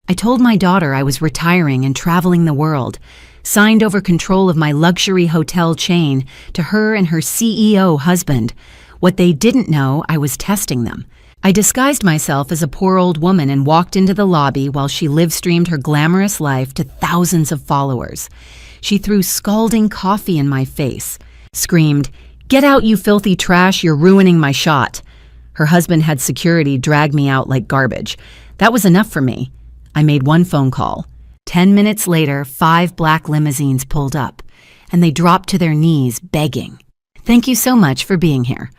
I told my daughter I was retiring and traveling the world, signed over control of my luxury hotel chain to her and her CEO husband. What they didn't know, I was testing them. I disguised myself as a poor old woman and walked into the lobby while she live-streamed her glamorous life to thousands of followers. She threw scalding coffee in my face, screamed, "Get out, you filthy trash, you're ruining my shot." Her husband had security drag me out like garbage. That was enough for me. I made one phone call. 10 minutes later, 5 black limousines pulled up, and they dropped to their knees, begging. Thank you so much for being here.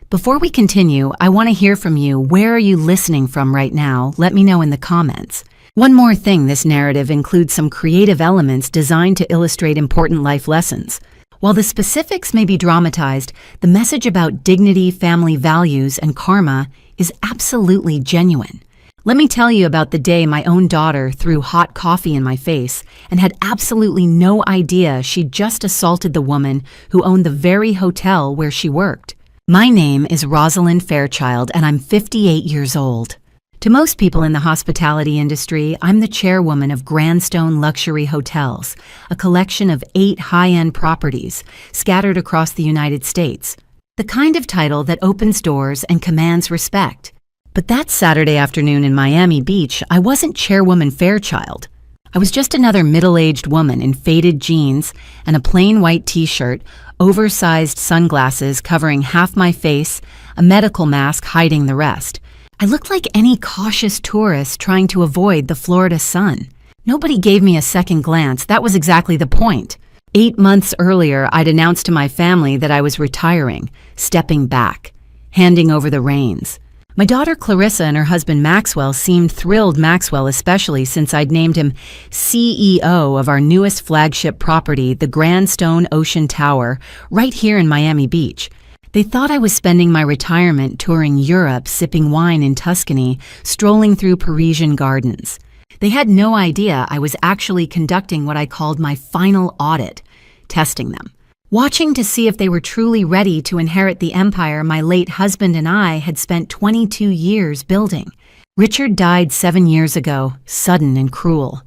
Before we continue, I want to hear from you. Where are you listening from right now? Let me know in the comments. One more thing, this narrative includes some creative elements designed to illustrate important life lessons. While the specifics may be dramatized, the message about dignity, family values, and karma is absolutely genuine. Let me tell you about the day my own daughter threw hot coffee in my face and had absolutely no idea she'd just assaulted the woman who owned the very hotel where she worked. My name is Rosalind Fairchild, and I'm 58 years old. To most people in the hospitality industry, I'm the chairwoman of Grandstone Luxury Hotels, a collection of 8 high-end properties scattered across the United States. The kind of title that opens doors and commands respect. But that Saturday afternoon in Miami Beach, I wasn't Chairwoman Fairchild. I was just another middle-aged woman in faded jeans and a plain white t-shirt, oversized sunglasses covering half my face, a medical mask hiding the rest. I looked like any cautious tourist trying to avoid the Florida sun. Nobody gave me a second glance. That was exactly the point. 8 months earlier, I'd announced to my family that I was retiring, stepping back, handing over the reins. My daughter Clarissa and her husband Maxwell seemed thrilled, Maxwell especially, since I'd named him CEO of our newest flagship property, the Grandstone Ocean Tower, right here in Miami Beach. They thought I was spending my retirement touring Europe, sipping wine in Tuscany, strolling through Parisian gardens. They had no idea I was actually conducting what I called my final audit, testing them, watching to see if they were truly ready to inherit the empire my late husband and I had spent 22 years building. Richard died 7 years ago, sudden and cruel.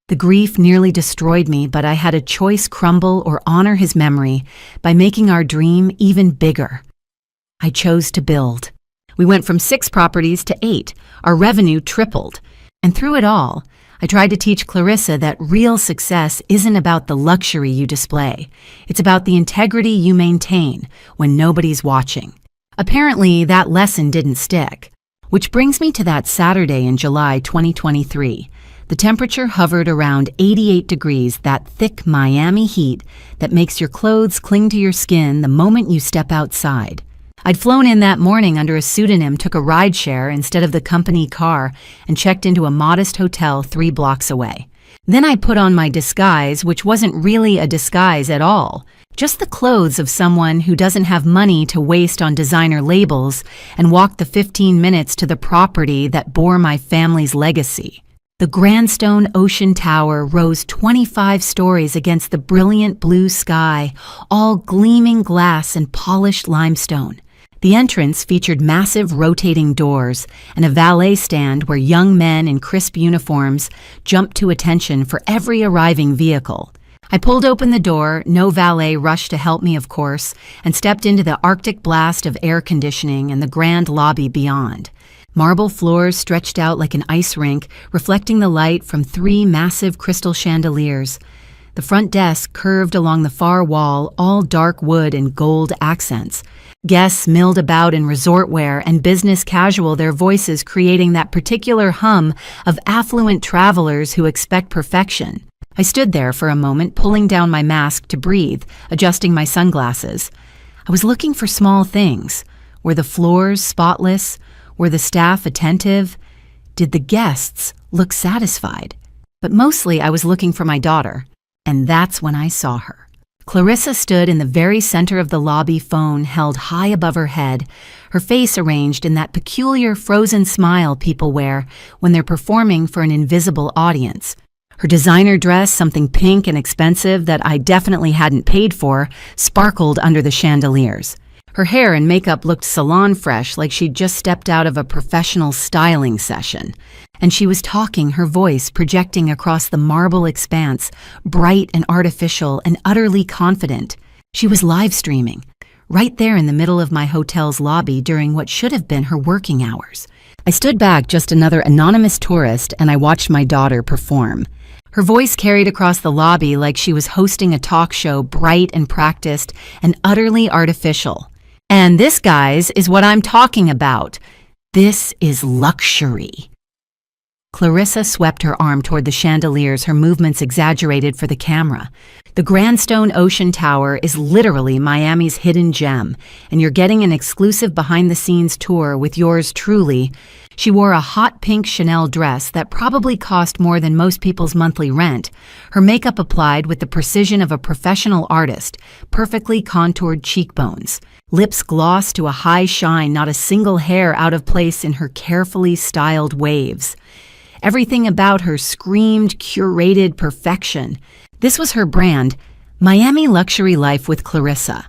The grief nearly destroyed me, but I had a choice: crumble or honor his memory by making our dream even bigger. I chose to build. We went from 6 properties to 8. Our revenue tripled. And through it all, I tried to teach Clarissa that real success isn't about the luxury you display. It's about the integrity you maintain when nobody's watching. Apparently, that lesson didn't stick. Which brings me to that Saturday in July 2023. The temperature hovered around 88 degrees, that thick Miami heat that makes your clothes cling to your skin the moment you step outside. I'd flown in that morning under a pseudonym, took a rideshare instead of the company car, and checked into a modest hotel 3 blocks away. Then I put on my disguise, which wasn't really a disguise at all, just the clothes of someone who doesn't have money to waste on designer labels, and walked the 15 minutes to the property that bore my family's legacy. The Grandstone Ocean Tower rose 25 stories against the brilliant blue sky, all gleaming glass and polished limestone. The entrance featured massive rotating doors and a valet stand where young men in crisp uniforms jumped to attention for every arriving vehicle. I pulled open the door, no valet rushed to help me, of course, and stepped into the Arctic blast of air conditioning and the grand lobby beyond. Marble floors stretched out like an ice rink, reflecting the light from 3 massive crystal chandeliers. The front desk curved along the far wall, all dark wood and gold accents. Guests milled about in resort wear and business casual, their voices creating that particular hum of affluent travelers who expect perfection. I stood there for a moment, pulling down my mask to breathe, adjusting my sunglasses. I was looking for small things. Were the floors spotless? Were the staff attentive? Did the guests look satisfied? But mostly I was looking for my daughter, and that's when I saw her. Clarissa stood in the very center of the lobby, phone held high above her head, her face arranged in that peculiar frozen smile people wear when they're performing for an invisible audience. Her designer dress, something pink and expensive that I definitely hadn't paid for, sparkled under the chandeliers. Her hair and makeup looked salon fresh, like she'd just stepped out of a professional styling session. And she was talking, her voice projecting across the marble expanse, bright and artificial and utterly confident. She was live streaming, right there in the middle of my hotel's lobby during what should have been her working hours. I stood back, just another anonymous tourist, and I watched my daughter perform. Her voice carried across the lobby like she was hosting a talk show, bright and practiced and utterly artificial. And this, guys, is what I'm talking about. This is luxury. Clarissa swept her arm toward the chandeliers, her movements exaggerated for the camera. The Grandstone Ocean Tower is literally Miami's hidden gem, and you're getting an exclusive behind-the-scenes tour with yours truly. She wore a hot pink Chanel dress that probably cost more than most people's monthly rent, her makeup applied with the precision of a professional artist, perfectly contoured cheekbones, lips glossed to a high shine, not a single hair out of place in her carefully styled waves. Everything about her screamed curated perfection. This was her brand, Miami Luxury Life with Clarissa.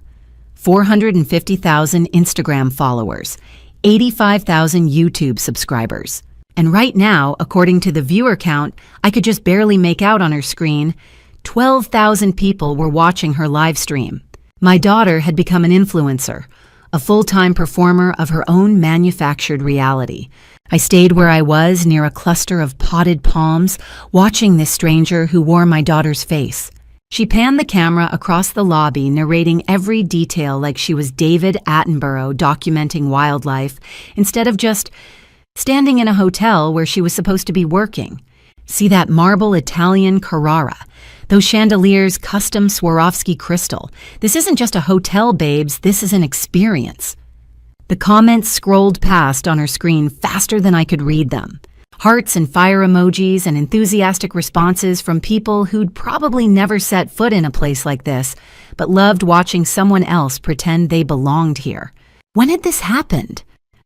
450,000 Instagram followers, 85,000 YouTube subscribers. And right now, according to the viewer count, I could just barely make out on her screen, 12,000 people were watching her live stream. My daughter had become an influencer, a full-time performer of her own manufactured reality. I stayed where I was, near a cluster of potted palms, watching this stranger who wore my daughter's face. She panned the camera across the lobby, narrating every detail like she was David Attenborough documenting wildlife, instead of just standing in a hotel where she was supposed to be working. See that marble Italian Carrara? Those chandeliers, custom Swarovski crystal. This isn't just a hotel, babes, this is an experience. The comments scrolled past on her screen faster than I could read them. Hearts and fire emojis and enthusiastic responses from people who'd probably never set foot in a place like this, but loved watching someone else pretend they belonged here. When had this happened?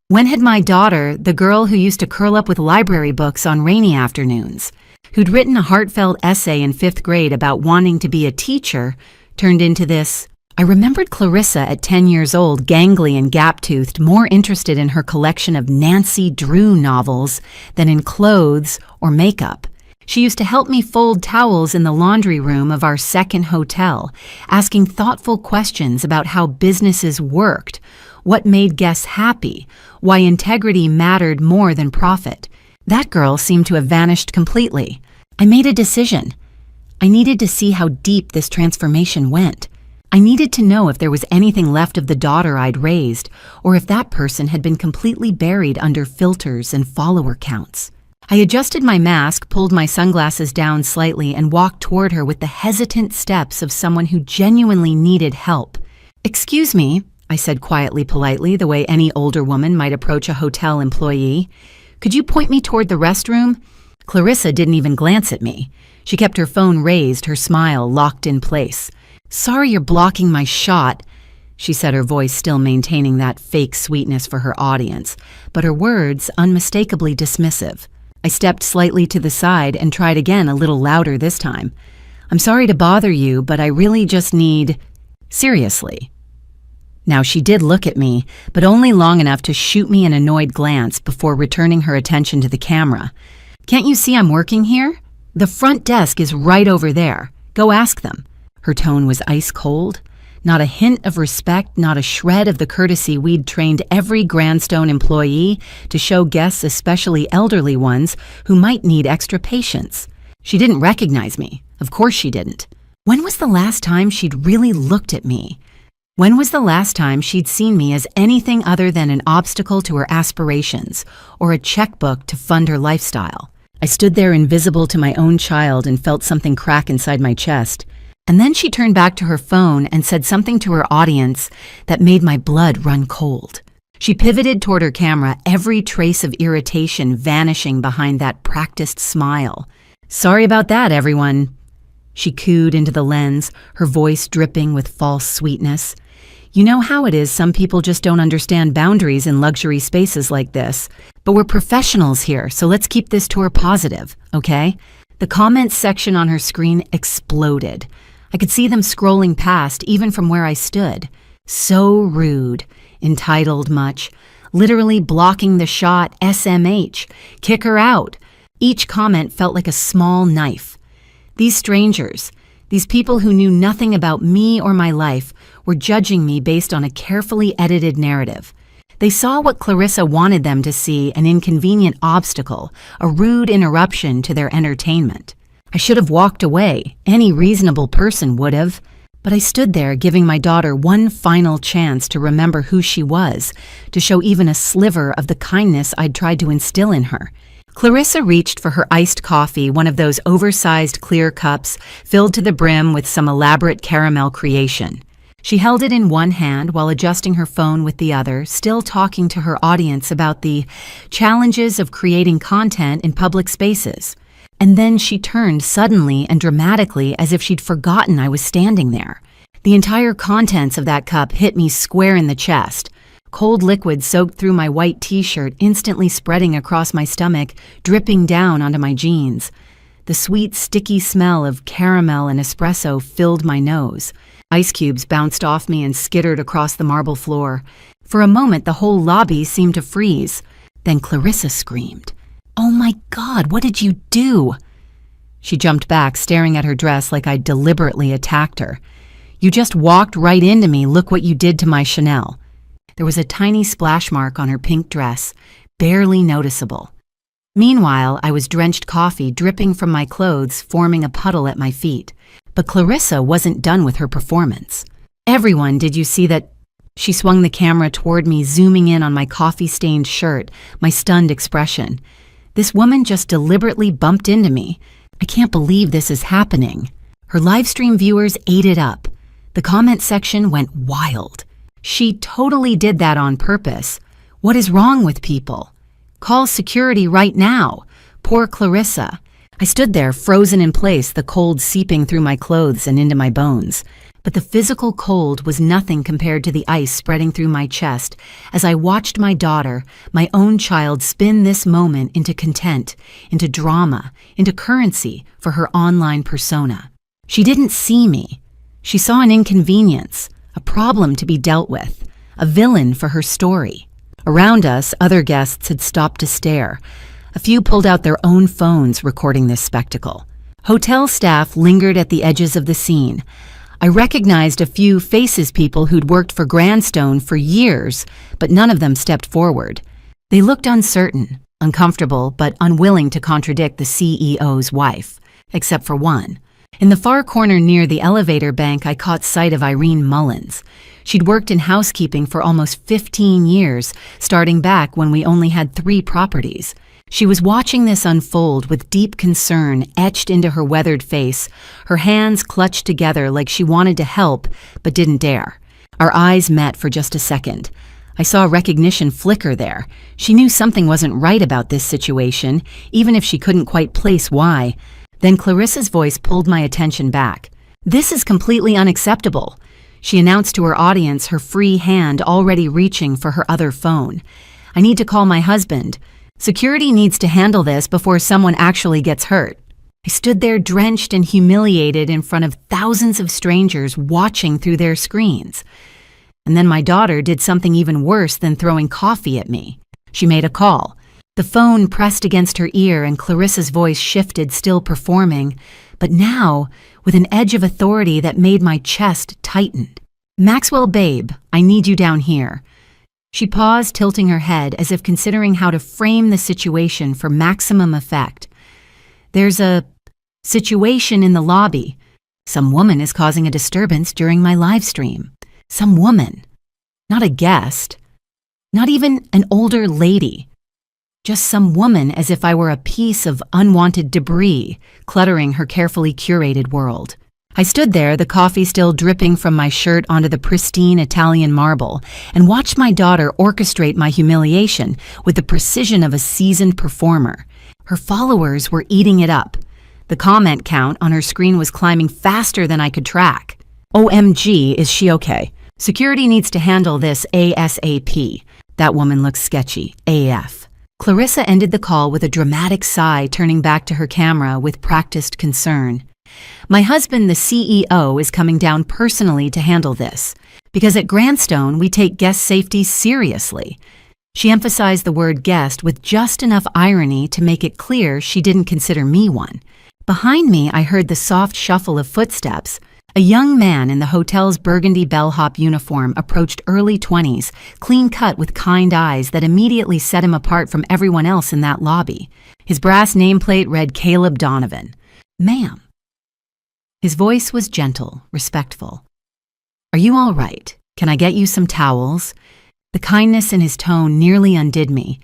When had my daughter, the girl who used to curl up with library books on rainy afternoons, who'd written a heartfelt essay in 5th grade about wanting to be a teacher, turned into this? I remembered Clarissa at 10 years old, gangly and gap-toothed, more interested in her collection of Nancy Drew novels than in clothes or makeup. She used to help me fold towels in the laundry room of our second hotel, asking thoughtful questions about how businesses worked, what made guests happy, why integrity mattered more than profit. That girl seemed to have vanished completely. I made a decision. I needed to see how deep this transformation went. I needed to know if there was anything left of the daughter I'd raised, or if that person had been completely buried under filters and follower counts. I adjusted my mask, pulled my sunglasses down slightly, and walked toward her with the hesitant steps of someone who genuinely needed help. "Excuse me," I said quietly, politely, the way any older woman might approach a hotel employee. "Could you point me toward the restroom?" Clarissa didn't even glance at me. She kept her phone raised, her smile locked in place. "Sorry you're blocking my shot," she said, her voice still maintaining that fake sweetness for her audience, but her words unmistakably dismissive. I stepped slightly to the side and tried again, a little louder this time. "I'm sorry to bother you, but I really just need... seriously." Now, she did look at me, but only long enough to shoot me an annoyed glance before returning her attention to the camera. "Can't you see I'm working here? The front desk is right over there. Go ask them." Her tone was ice cold. Not a hint of respect, not a shred of the courtesy we'd trained every Grandstone employee to show guests, especially elderly ones, who might need extra patience. She didn't recognize me. Of course she didn't. When was the last time she'd really looked at me? When was the last time she'd seen me as anything other than an obstacle to her aspirations or a checkbook to fund her lifestyle? I stood there invisible to my own child and felt something crack inside my chest. And then she turned back to her phone and said something to her audience that made my blood run cold. She pivoted toward her camera, every trace of irritation vanishing behind that practiced smile. "Sorry about that, everyone," she cooed into the lens, her voice dripping with false sweetness. "You know how it is, some people just don't understand boundaries in luxury spaces like this. But we're professionals here, so let's keep this tour positive, okay?" The comments section on her screen exploded. I could see them scrolling past, even from where I stood. "So rude," "entitled much," "literally blocking the shot," "SMH," "kick her out." Each comment felt like a small knife. These strangers, these people who knew nothing about me or my life, were judging me based on a carefully edited narrative. They saw what Clarissa wanted them to see: an inconvenient obstacle, a rude interruption to their entertainment. I should have walked away. Any reasonable person would have. But I stood there, giving my daughter one final chance to remember who she was, to show even a sliver of the kindness I'd tried to instill in her. Clarissa reached for her iced coffee, one of those oversized clear cups filled to the brim with some elaborate caramel creation. She held it in one hand while adjusting her phone with the other, still talking to her audience about the challenges of creating content in public spaces. And then she turned suddenly and dramatically, as if she'd forgotten I was standing there. The entire contents of that cup hit me square in the chest. Cold liquid soaked through my white t-shirt, instantly spreading across my stomach, dripping down onto my jeans. The sweet, sticky smell of caramel and espresso filled my nose. Ice cubes bounced off me and skittered across the marble floor. For a moment, the whole lobby seemed to freeze. Then Clarissa screamed, "Oh my God, what did you do?" She jumped back, staring at her dress like I'd deliberately attacked her. "You just walked right into me. Look what you did to my Chanel." There was a tiny splash mark on her pink dress, barely noticeable. Meanwhile, I was drenched coffee dripping from my clothes, forming a puddle at my feet. But Clarissa wasn't done with her performance. "Everyone, did you see that?" She swung the camera toward me, zooming in on my coffee-stained shirt, my stunned expression. "This woman just deliberately bumped into me. I can't believe this is happening." Her Livestream viewers ate it up. The comment section went wild. "She totally did that on purpose. What is wrong with people? Call security right now. Poor Clarissa." I stood there, frozen in place, the cold seeping through my clothes and into my bones. But the physical cold was nothing compared to the ice spreading through my chest as I watched my daughter, my own child, spin this moment into content, into drama, into currency for her online persona. She didn't see me. She saw an inconvenience, a problem to be dealt with, a villain for her story. Around us, other guests had stopped to stare. A few pulled out their own phones, recording this spectacle. Hotel staff lingered at the edges of the scene. I recognized a few faces, people who'd worked for Grandstone for years, but none of them stepped forward. They looked uncertain, uncomfortable, but unwilling to contradict the CEO's wife, except for one. In the far corner near the elevator bank, I caught sight of Irene Mullins. She'd worked in housekeeping for almost 15 years, starting back when we only had 3 properties. She was watching this unfold with deep concern etched into her weathered face, her hands clutched together like she wanted to help but didn't dare. Our eyes met for just a second. I saw recognition flicker there. She knew something wasn't right about this situation, even if she couldn't quite place why. Then Clarissa's voice pulled my attention back. "This is completely unacceptable," she announced to her audience, her free hand already reaching for her other phone. "I need to call my husband. Security needs to handle this before someone actually gets hurt." I stood there drenched and humiliated in front of thousands of strangers watching through their screens. And then my daughter did something even worse than throwing coffee at me. She made a call. The phone pressed against her ear and Clarissa's voice shifted, still performing, but now with an edge of authority that made my chest tighten. "Maxwell, babe, I need you down here." She paused, tilting her head as if considering how to frame the situation for maximum effect. "There's a situation in the lobby. Some woman is causing a disturbance during my live stream. Some woman. Not a guest. Not even an older lady. Just some woman, as if I were a piece of unwanted debris cluttering her carefully curated world." I stood there, the coffee still dripping from my shirt onto the pristine Italian marble, and watched my daughter orchestrate my humiliation with the precision of a seasoned performer. Her followers were eating it up. The comment count on her screen was climbing faster than I could track. "OMG, is she okay? Security needs to handle this ASAP. That woman looks sketchy, AF." Clarissa ended the call with a dramatic sigh, turning back to her camera with practiced concern. "My husband, the CEO, is coming down personally to handle this, because at Grandstone we take guest safety seriously. She emphasized the word guest with just enough irony to make it clear she didn't consider me one. Behind me, I heard the soft shuffle of footsteps. A young man in the hotel's burgundy bellhop uniform approached early 20s, clean-cut with kind eyes that immediately set him apart from everyone else in that lobby. His brass nameplate read Caleb Donovan. "Ma'am." His voice was gentle, respectful. "Are you all right? Can I get you some towels?" The kindness in his tone nearly undid me.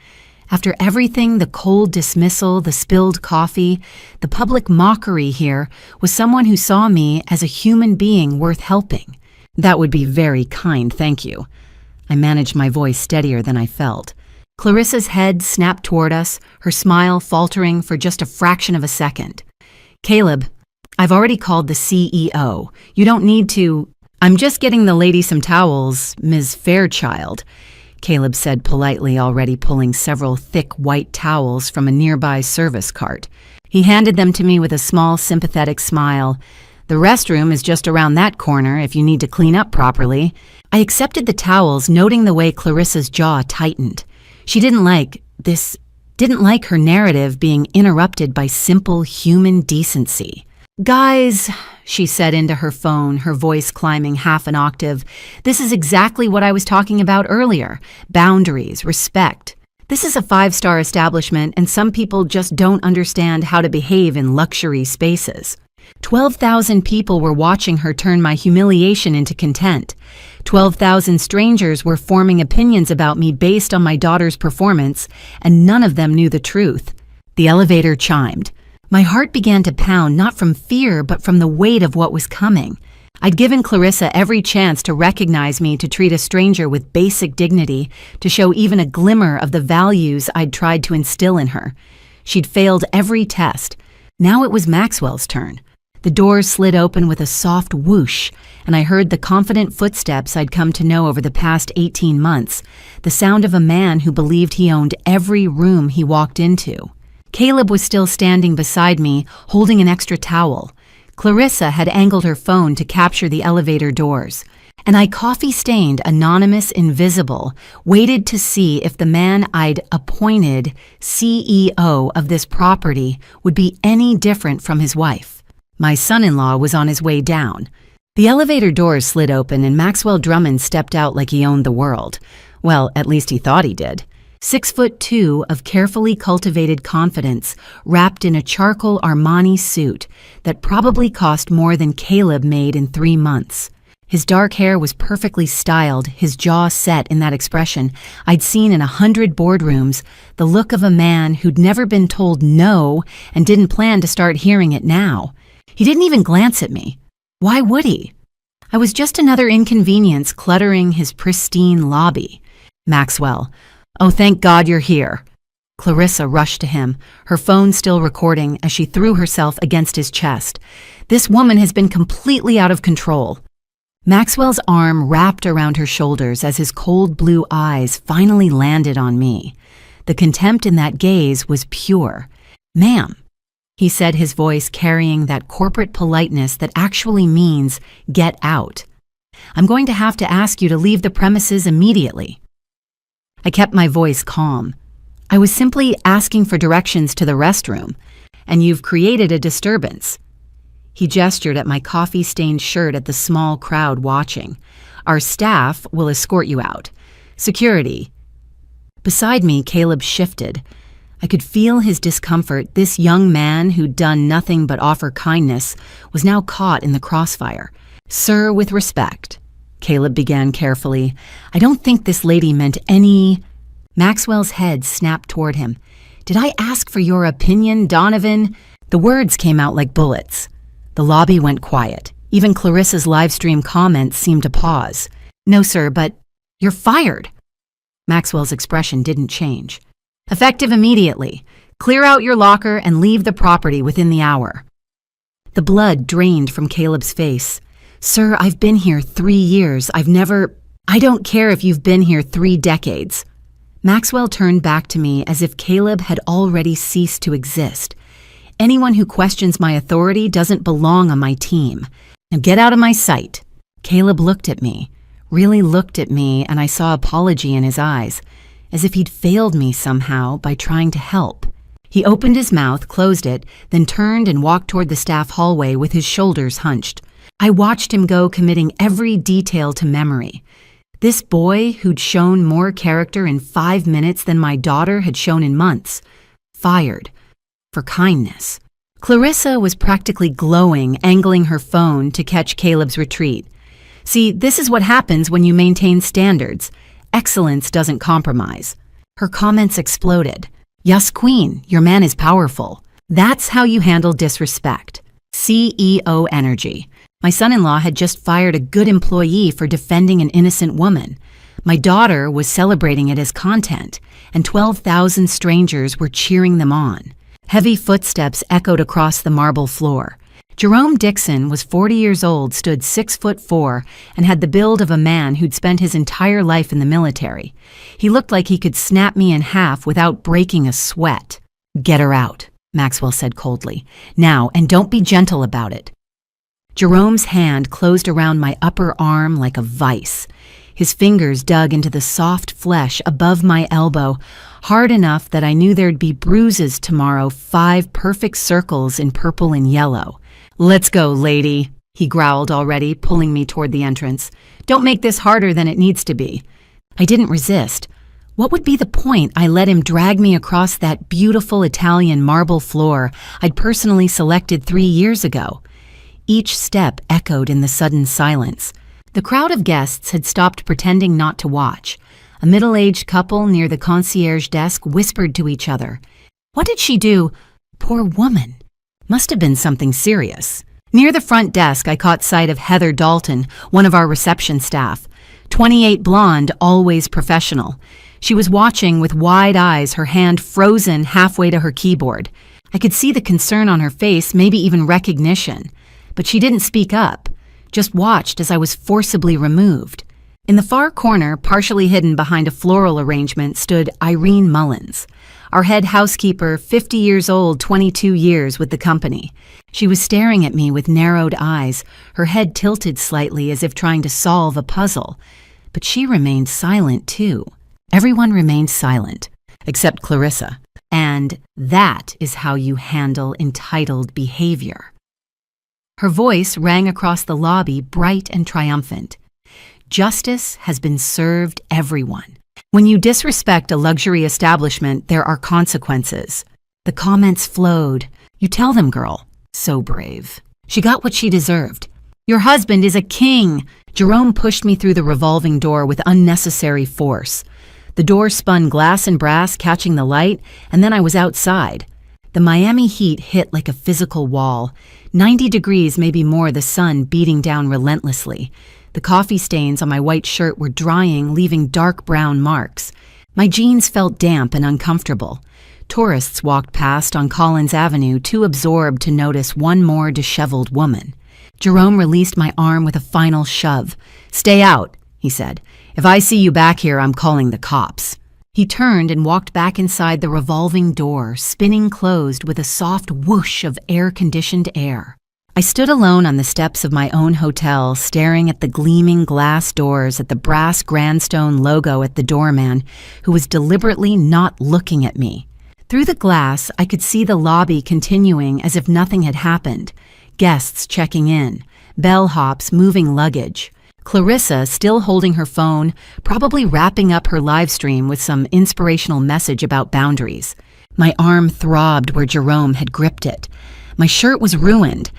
After everything, the cold dismissal, the spilled coffee, the public mockery here, was someone who saw me as a human being worth helping. "That would be very kind, thank you." I managed my voice steadier than I felt. Clarissa's head snapped toward us, her smile faltering for just a fraction of a second. "Caleb, I've already called the CEO. You don't need to—" "I'm just getting the lady some towels, Ms. Fairchild," Caleb said politely, already pulling several thick white towels from a nearby service cart. He handed them to me with a small, sympathetic smile. "The restroom is just around that corner if you need to clean up properly." I accepted the towels, noting the way Clarissa's jaw tightened. She didn't like her narrative being interrupted by simple human decency. "Guys," she said into her phone, her voice climbing half an octave, "this is exactly what I was talking about earlier. Boundaries, respect. This is a 5-star establishment, and some people just don't understand how to behave in luxury spaces." 12,000 people were watching her turn my humiliation into content. 12,000 strangers were forming opinions about me based on my daughter's performance, and none of them knew the truth. The elevator chimed. My heart began to pound, not from fear, but from the weight of what was coming. I'd given Clarissa every chance to recognize me, to treat a stranger with basic dignity, to show even a glimmer of the values I'd tried to instill in her. She'd failed every test. Now it was Maxwell's turn. The doors slid open with a soft whoosh, and I heard the confident footsteps I'd come to know over the past 18 months, the sound of a man who believed he owned every room he walked into. Caleb was still standing beside me, holding an extra towel. Clarissa had angled her phone to capture the elevator doors, and I, coffee-stained, anonymous, invisible, waited to see if the man I'd appointed CEO of this property would be any different from his wife. My son-in-law was on his way down. The elevator doors slid open and Maxwell Drummond stepped out like he owned the world. Well, at least he thought he did. 6'2" of carefully cultivated confidence, wrapped in a charcoal Armani suit that probably cost more than Caleb made in 3 months. His dark hair was perfectly styled, his jaw set in that expression I'd seen in 100 boardrooms, the look of a man who'd never been told no and didn't plan to start hearing it now. He didn't even glance at me. Why would he? I was just another inconvenience cluttering his pristine lobby. "Maxwell, oh, thank God you're here." Clarissa rushed to him, her phone still recording as she threw herself against his chest. "This woman has been completely out of control." Maxwell's arm wrapped around her shoulders as his cold blue eyes finally landed on me. The contempt in that gaze was pure. "Ma'am," he said, his voice carrying that corporate politeness that actually means get out. "I'm going to have to ask you to leave the premises immediately." I kept my voice calm. "I was simply asking for directions to the restroom, and you've created a disturbance." He gestured at my coffee-stained shirt at the small crowd watching. "Our staff will escort you out. Security." Beside me, Caleb shifted. I could feel his discomfort. This young man who'd done nothing but offer kindness was now caught in the crossfire. "Sir, with respect," Caleb began carefully, "I don't think this lady meant any—" Maxwell's head snapped toward him. "Did I ask for your opinion, Donovan?" The words came out like bullets. The lobby went quiet. Even Clarissa's Livestream comments seemed to pause. "No, sir, but you're fired." Maxwell's expression didn't change. "Effective immediately. Clear out your locker and leave the property within the hour." The blood drained from Caleb's face. "Sir, I've been here 3 years. I don't care if you've been here 3 decades. Maxwell turned back to me as if Caleb had already ceased to exist. "Anyone who questions my authority doesn't belong on my team. Now get out of my sight." Caleb looked at me, really looked at me, and I saw apology in his eyes. as if he'd failed me somehow by trying to help. He opened his mouth, closed it, then turned and walked toward the staff hallway with his shoulders hunched. I watched him go, committing every detail to memory. This boy who'd shown more character in 5 minutes than my daughter had shown in months. Fired. For kindness. Clarissa was practically glowing, angling her phone to catch Caleb's retreat. See, this is what happens when you maintain standards. Excellence doesn't compromise. Her comments exploded. Yes, Queen, your man is powerful. That's how you handle disrespect. CEO energy. My son-in-law had just fired a good employee for defending an innocent woman. My daughter was celebrating it as content, and 12,000 strangers were cheering them on. Heavy footsteps echoed across the marble floor. Jerome Dixon was 40 years old, stood 6'4", and had the build of a man who'd spent his entire life in the military. He looked like he could snap me in half without breaking a sweat. "Get her out," Maxwell said coldly. "Now, and don't be gentle about it." Jerome's hand closed around my upper arm like a vice. His fingers dug into the soft flesh above my elbow, hard enough that I knew there'd be bruises tomorrow, 5 perfect circles in purple and yellow. "Let's go, lady," he growled already, pulling me toward the entrance. "Don't make this harder than it needs to be." I didn't resist. What would be the point I let him drag me across that beautiful Italian marble floor I'd personally selected 3 years ago? Each step echoed in the sudden silence. The crowd of guests had stopped pretending not to watch. A middle-aged couple near the concierge desk whispered to each other. What did she do? Poor woman. Must have been something serious. Near the front desk, I caught sight of Heather Dalton, one of our reception staff. 28 blonde, always professional. She was watching with wide eyes, her hand frozen halfway to her keyboard. I could see the concern on her face, maybe even recognition. But she didn't speak up, just watched as I was forcibly removed. In the far corner, partially hidden behind a floral arrangement, stood Irene Mullins, our head housekeeper, 50 years old, 22 years with the company. She was staring at me with narrowed eyes, her head tilted slightly as if trying to solve a puzzle. But she remained silent, too. Everyone remained silent, except Clarissa. And that is how you handle entitled behavior. Her voice rang across the lobby, bright and triumphant. Justice has been served everyone. When you disrespect a luxury establishment, there are consequences. The comments flowed. You tell them, girl. So brave. She got what she deserved. Your husband is a king. Jerome pushed me through the revolving door with unnecessary force. The door spun glass and brass, catching the light, and then I was outside. The Miami heat hit like a physical wall. 90 degrees, maybe more, the sun beating down relentlessly. The coffee stains on my white shirt were drying, leaving dark brown marks. My jeans felt damp and uncomfortable. Tourists walked past on Collins Avenue, too absorbed to notice one more disheveled woman. Jerome released my arm with a final shove. "Stay out," he said. "If I see you back here, I'm calling the cops." He turned and walked back inside the revolving door, spinning closed with a soft whoosh of air-conditioned air. I stood alone on the steps of my own hotel, staring at the gleaming glass doors, at the brass grandstone logo at the doorman, who was deliberately not looking at me. Through the glass, I could see the lobby continuing as if nothing had happened. Guests checking in, bellhops moving luggage. Clarissa still holding her phone, probably wrapping up her live stream with some inspirational message about boundaries. My arm throbbed where Jerome had gripped it. My shirt was ruined.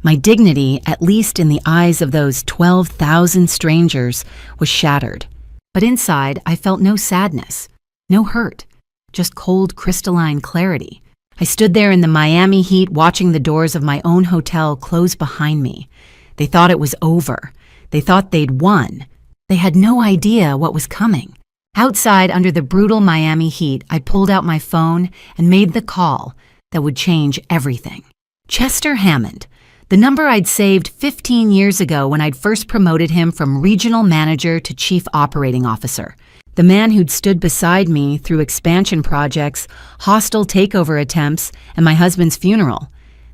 My dignity, at least in the eyes of those 12,000 strangers, was shattered. But inside, I felt no sadness, no hurt, just cold crystalline clarity. I stood there in the Miami heat watching the doors of my own hotel close behind me. They thought it was over. They thought they'd won. They had no idea what was coming. Outside, under the brutal Miami heat, I pulled out my phone and made the call that would change everything. Chester Hammond, the number I'd saved 15 years ago when I'd first promoted him from regional manager to chief operating officer. The man who'd stood beside me through expansion projects, hostile takeover attempts, and my husband's funeral.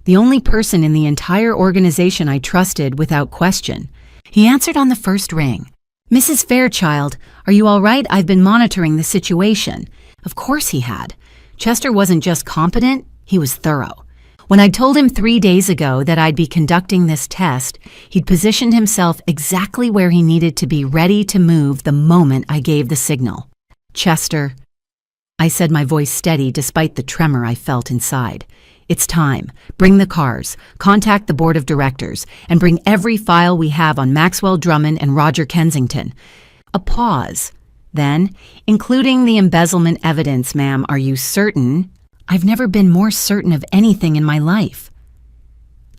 The only person in the entire organization I trusted without question. He answered on the first ring. Mrs. Fairchild, are you all right? I've been monitoring the situation. Of course he had. Chester wasn't just competent, he was thorough. When I told him 3 days ago that I'd be conducting this test, he'd positioned himself exactly where he needed to be ready to move the moment I gave the signal. Chester, I said, my voice steady despite the tremor I felt inside. It's time. Bring the cars, contact the board of directors, and bring every file we have on Maxwell Drummond and Roger Kensington. A pause. Then, including the embezzlement evidence, ma'am, are you certain? I've never been more certain of anything in my life.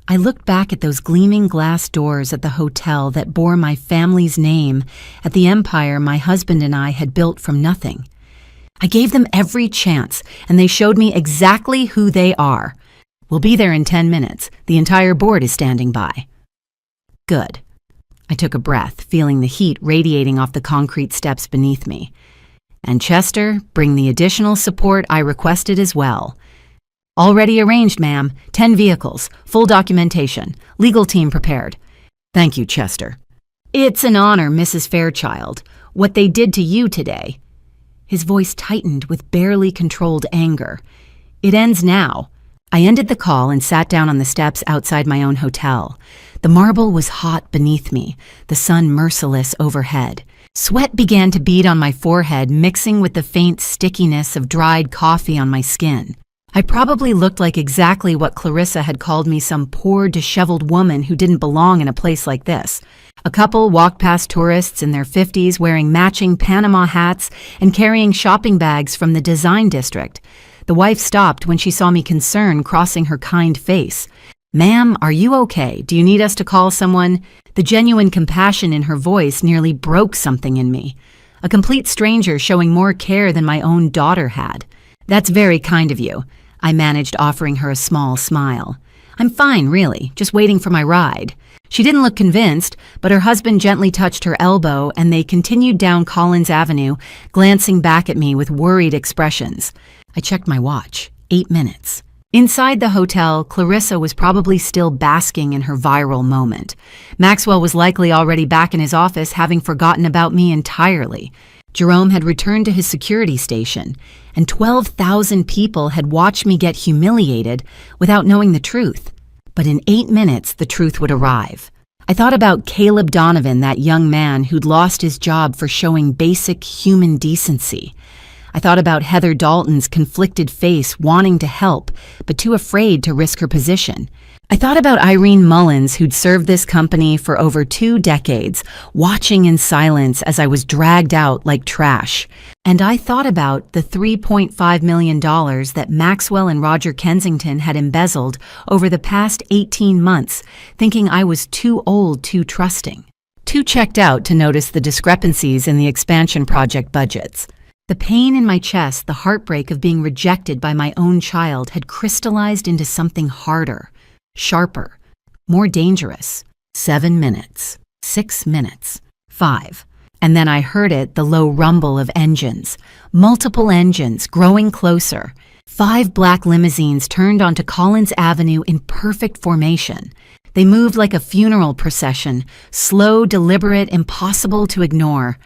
I looked back at those gleaming glass doors at the hotel that bore my family's name, at the empire my husband and I had built from nothing. I gave them every chance, and they showed me exactly who they are. We'll be there in 10 minutes. The entire board is standing by. Good. I took a breath, feeling the heat radiating off the concrete steps beneath me. And Chester, bring the additional support I requested as well. Already arranged, ma'am. 10 vehicles, full documentation, legal team prepared. Thank you, Chester. It's an honor, Mrs. Fairchild. What they did to you today. His voice tightened with barely controlled anger. It ends now. I ended the call and sat down on the steps outside my own hotel. The marble was hot beneath me, the sun merciless overhead. Sweat began to bead on my forehead, mixing with the faint stickiness of dried coffee on my skin. I probably looked like exactly what Clarissa had called me, some poor, disheveled woman who didn't belong in a place like this. A couple walked past tourists in their 50s wearing matching Panama hats and carrying shopping bags from the design district. The wife stopped when she saw me concern crossing her kind face. Ma'am, are you okay? Do you need us to call someone? The genuine compassion in her voice nearly broke something in me. A complete stranger showing more care than my own daughter had. That's very kind of you. I managed, offering her a small smile. I'm fine, really, just waiting for my ride. She didn't look convinced, but her husband gently touched her elbow and they continued down Collins Avenue, glancing back at me with worried expressions. I checked my watch. 8 minutes. Inside the hotel, Clarissa was probably still basking in her viral moment. Maxwell was likely already back in his office, having forgotten about me entirely. Jerome had returned to his security station, and 12,000 people had watched me get humiliated without knowing the truth. But in 8 minutes, the truth would arrive. I thought about Caleb Donovan, that young man who'd lost his job for showing basic human decency. I thought about Heather Dalton's conflicted face, wanting to help, but too afraid to risk her position. I thought about Irene Mullins, who'd served this company for over 2 decades, watching in silence as I was dragged out like trash. And I thought about the $3.5 million that Maxwell and Roger Kensington had embezzled over the past 18 months, thinking I was too old, too trusting, too checked out to notice the discrepancies in the expansion project budgets. The pain in my chest, the heartbreak of being rejected by my own child, had crystallized into something harder, sharper, more dangerous. 7 minutes, 6 minutes, 5. And then I heard it, the low rumble of engines, multiple engines growing closer. 5 black limousines turned onto Collins Avenue in perfect formation. They moved like a funeral procession, slow, deliberate, impossible to ignore.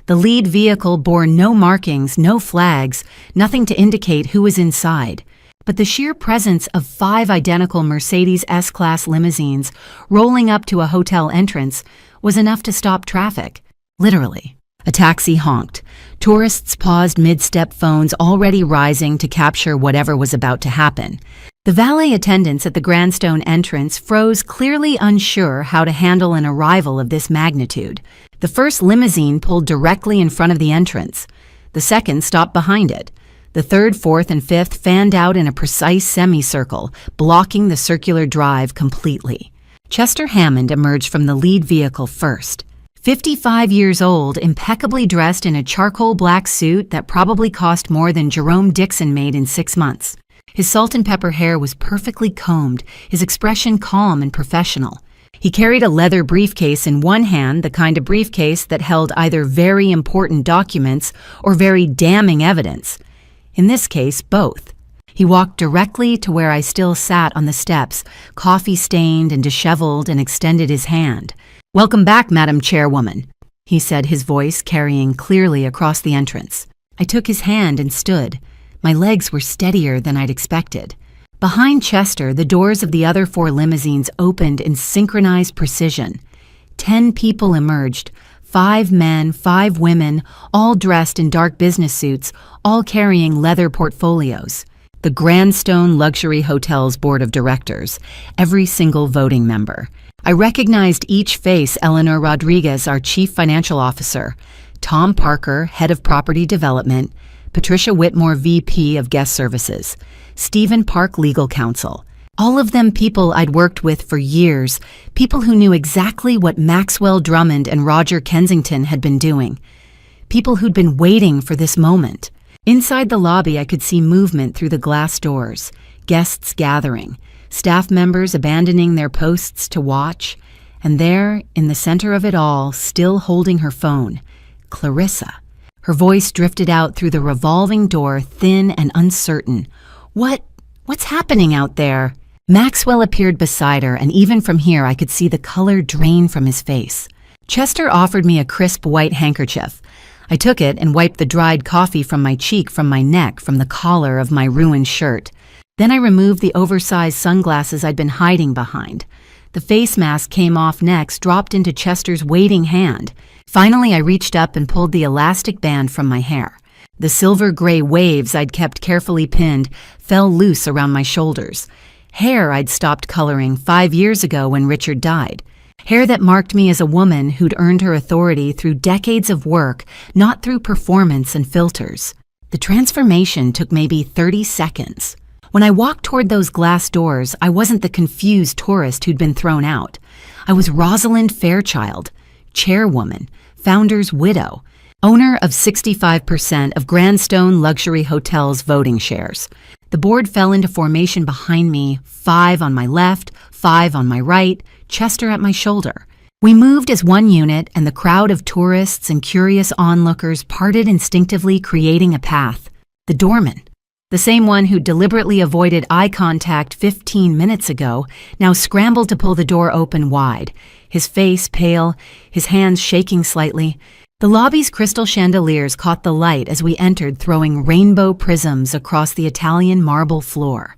The lead vehicle bore no markings, no flags, nothing to indicate who was inside. But the sheer presence of 5 identical Mercedes S-Class limousines rolling up to a hotel entrance was enough to stop traffic. Literally. A taxi honked. Tourists paused mid-step, phones already rising to capture whatever was about to happen. The valet attendants at the Grandstone entrance froze, clearly unsure how to handle an arrival of this magnitude. The first limousine pulled directly in front of the entrance. The second stopped behind it. The third, fourth, and fifth fanned out in a precise semicircle, blocking the circular drive completely. Chester Hammond emerged from the lead vehicle first. 55 years old, impeccably dressed in a charcoal black suit that probably cost more than Jerome Dixon made in 6 months. His salt and pepper hair was perfectly combed, his expression calm and professional. He carried a leather briefcase in one hand, the kind of briefcase that held either very important documents or very damning evidence. In this case, both. He walked directly to where I still sat on the steps, coffee-stained and disheveled, and extended his hand. "Welcome back, Madam Chairwoman." he said, his voice carrying clearly across the entrance. I took his hand and stood. My legs were steadier than I'd expected. Behind Chester, the doors of the other 4 limousines opened in synchronized precision. 10 people emerged, 5 men, 5 women, all dressed in dark business suits, all carrying leather portfolios. The Grandstone Luxury Hotel's board of directors, every single voting member. I recognized each face: Eleanor Rodriguez, our chief financial officer, Tom Parker, head of property development, Patricia Whitmore, VP of guest services, Stephen Park, legal counsel. All of them people I'd worked with for years, people who knew exactly what Maxwell Drummond and Roger Kensington had been doing, people who'd been waiting for this moment. Inside the lobby, I could see movement through the glass doors, guests gathering, staff members abandoning their posts to watch, and there, in the center of it all, still holding her phone, Clarissa. Her voice drifted out through the revolving door, thin and uncertain. What's happening out there? Maxwell appeared beside her, and even from here I could see the color drain from his face. Chester offered me a crisp white handkerchief. I took it and wiped the dried coffee from my cheek, from my neck, from the collar of my ruined shirt. Then I removed the oversized sunglasses I'd been hiding behind. The face mask came off next, dropped into Chester's waiting hand. Finally, I reached up and pulled the elastic band from my hair. The silver-gray waves I'd kept carefully pinned fell loose around my shoulders. Hair I'd stopped coloring 5 years ago when Richard died. Hair that marked me as a woman who'd earned her authority through decades of work, not through performance and filters. The transformation took maybe 30 seconds. When I walked toward those glass doors, I wasn't the confused tourist who'd been thrown out. I was Rosalind Fairchild, chairwoman, founder's widow, owner of 65% of Grandstone Luxury Hotel's voting shares. The board fell into formation behind me, 5 on my left, 5 on my right, Chester at my shoulder. We moved as one unit, and the crowd of tourists and curious onlookers parted instinctively, creating a path. The doorman, the same one who deliberately avoided eye contact 15 minutes ago, now scrambled to pull the door open wide, his face pale, his hands shaking slightly. The lobby's crystal chandeliers caught the light as we entered, throwing rainbow prisms across the Italian marble floor.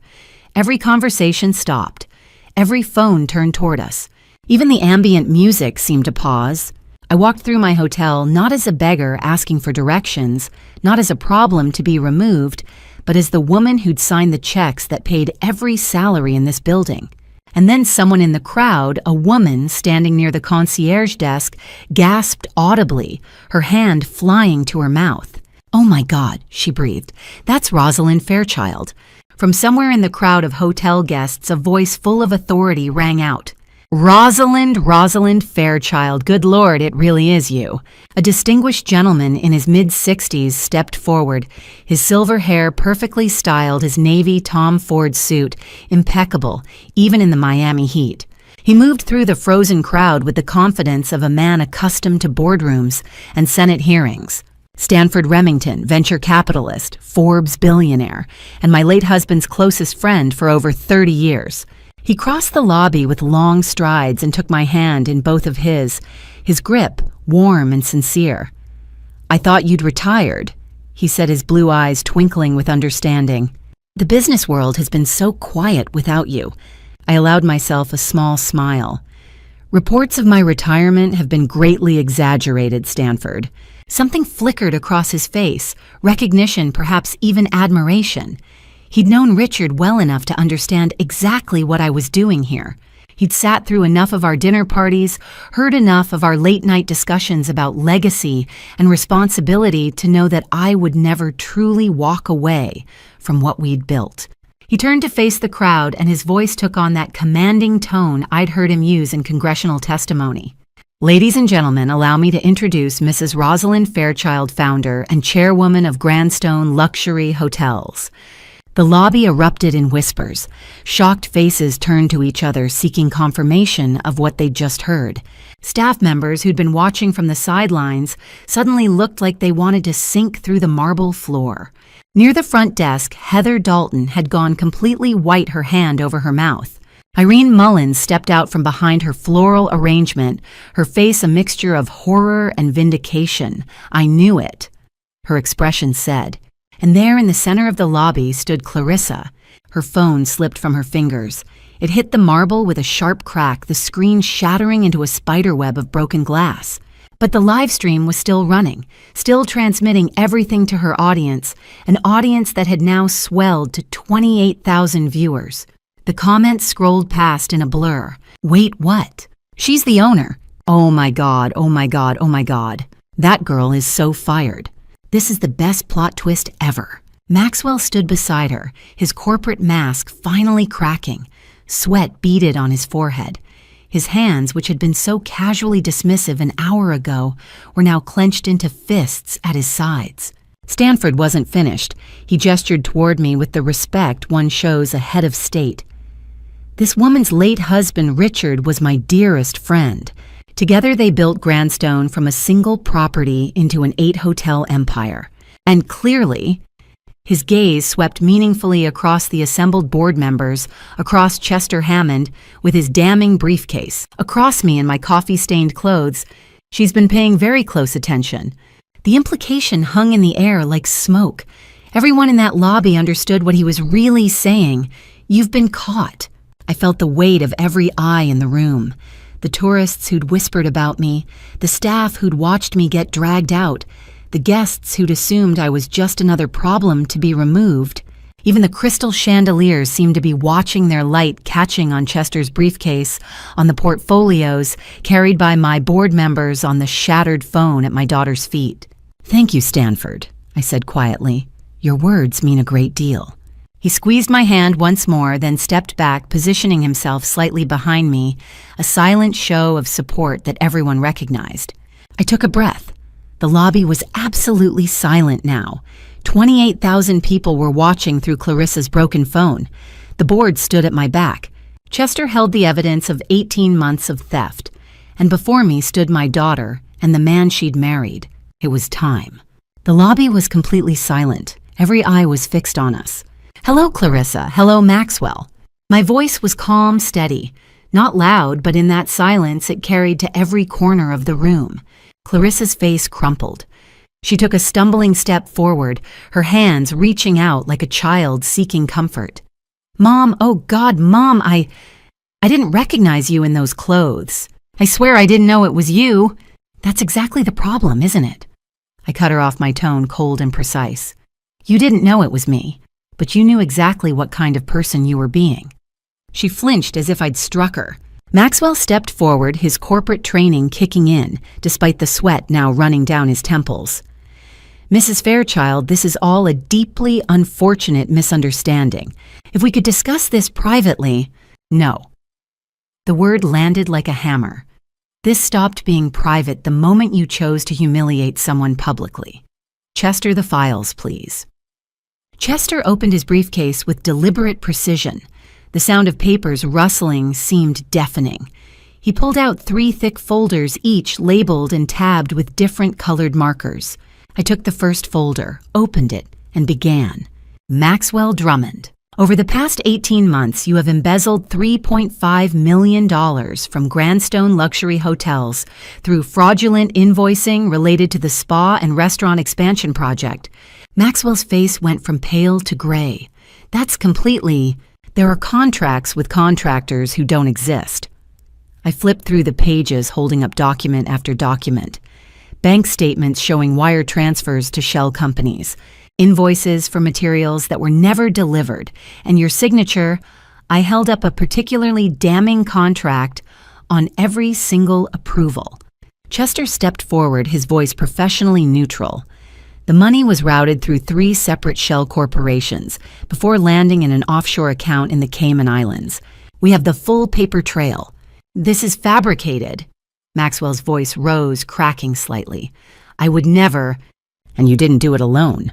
Every conversation stopped. Every phone turned toward us. Even the ambient music seemed to pause. I walked through my hotel not as a beggar asking for directions, not as a problem to be removed, but as the woman who'd signed the checks that paid every salary in this building. And then someone in the crowd, a woman standing near the concierge desk, gasped audibly, her hand flying to her mouth. "Oh my God," she breathed. "That's Rosalind Fairchild." From somewhere in the crowd of hotel guests, a voice full of authority rang out. Rosalind Fairchild, good Lord, it really is you." A distinguished gentleman in his mid-60s stepped forward, his silver hair perfectly styled, his navy Tom Ford suit impeccable, even in the Miami heat. He moved through the frozen crowd with the confidence of a man accustomed to boardrooms and Senate hearings. Stanford Remington, venture capitalist, Forbes billionaire, and my late husband's closest friend for over 30 years. He crossed the lobby with long strides and took my hand in both of his grip warm and sincere. "I thought you'd retired," he said, his blue eyes twinkling with understanding. "The business world has been so quiet without you." I allowed myself a small smile. "Reports of my retirement have been greatly exaggerated, Stanford." Something flickered across his face, recognition, perhaps even admiration. He'd known Richard well enough to understand exactly what I was doing here. He'd sat through enough of our dinner parties, heard enough of our late-night discussions about legacy and responsibility to know that I would never truly walk away from what we'd built. He turned to face the crowd, and his voice took on that commanding tone I'd heard him use in congressional testimony. "Ladies and gentlemen, allow me to introduce Mrs. Rosalind Fairchild, founder and chairwoman of Grandstone Luxury Hotels." The lobby erupted in whispers. Shocked faces turned to each other, seeking confirmation of what they'd just heard. Staff members who'd been watching from the sidelines suddenly looked like they wanted to sink through the marble floor. Near the front desk, Heather Dalton had gone completely white, her hand over her mouth. Irene Mullins stepped out from behind her floral arrangement, her face a mixture of horror and vindication. "I knew it," her expression said. And there in the center of the lobby stood Clarissa. Her phone slipped from her fingers. It hit the marble with a sharp crack, the screen shattering into a spiderweb of broken glass. But the live stream was still running, still transmitting everything to her audience, an audience that had now swelled to 28,000 viewers. The comments scrolled past in a blur. "Wait, what? She's the owner. Oh my God, oh my God, oh my God. That girl is so fired. This is the best plot twist ever." Maxwell stood beside her, his corporate mask finally cracking. Sweat beaded on his forehead. His hands, which had been so casually dismissive an hour ago, were now clenched into fists at his sides. Stanford wasn't finished. He gestured toward me with the respect one shows a head of state. "This woman's late husband, Richard, was my dearest friend. Together they built Grandstone from a single property into an 8-hotel empire. And clearly," his gaze swept meaningfully across the assembled board members, across Chester Hammond with his damning briefcase, across me in my coffee-stained clothes, "she's been paying very close attention." The implication hung in the air like smoke. Everyone in that lobby understood what he was really saying. "You've been caught." I felt the weight of every eye in the room. The tourists who'd whispered about me, the staff who'd watched me get dragged out, the guests who'd assumed I was just another problem to be removed. Even the crystal chandeliers seemed to be watching their light catching on Chester's briefcase, on the portfolios carried by my board members, on the shattered phone at my daughter's feet. "Thank you, Stanford," I said quietly. "Your words mean a great deal." He squeezed my hand once more, then stepped back, positioning himself slightly behind me, a silent show of support that everyone recognized. I took a breath. The lobby was absolutely silent now. 28,000 people were watching through Clarissa's broken phone. The board stood at my back. Chester held the evidence of 18 months of theft. And before me stood my daughter and the man she'd married. It was time. The lobby was completely silent. Every eye was fixed on us. "Hello, Clarissa. Hello, Maxwell." My voice was calm, steady. Not loud, but in that silence it carried to every corner of the room. Clarissa's face crumpled. She took a stumbling step forward, her hands reaching out like a child seeking comfort. "Mom, oh God, Mom, I didn't recognize you in those clothes. I swear I didn't know it was you." "That's exactly the problem, isn't it?" I cut her off, my tone cold and precise. "You didn't know it was me, but you knew exactly what kind of person you were being." She flinched as if I'd struck her. Maxwell stepped forward, his corporate training kicking in, despite the sweat now running down his temples. "Mrs. Fairchild, this is all a deeply unfortunate misunderstanding. If we could discuss this privately—" "No." The word landed like a hammer. "This stopped being private the moment you chose to humiliate someone publicly. Chester, the files, please." Chester opened his briefcase with deliberate precision. The sound of papers rustling seemed deafening. He pulled out 3 thick folders, each labeled and tabbed with different colored markers. I took the first folder, opened it, and began. "Maxwell Drummond, over the past 18 months, you have embezzled $3.5 million from Grandstone Luxury Hotels through fraudulent invoicing related to the spa and restaurant expansion project." Maxwell's face went from pale to gray. "That's completely... There are contracts with contractors who don't exist." I flipped through the pages, holding up document after document. Bank statements showing wire transfers to shell companies, invoices for materials that were never delivered, and your signature. I held up a particularly damning contract on every single approval. Chester stepped forward, his voice professionally neutral. The money was routed through 3 separate shell corporations before landing in an offshore account in the Cayman Islands. We have the full paper trail. This is fabricated. Maxwell's voice rose, cracking slightly. I would never, and you didn't do it alone.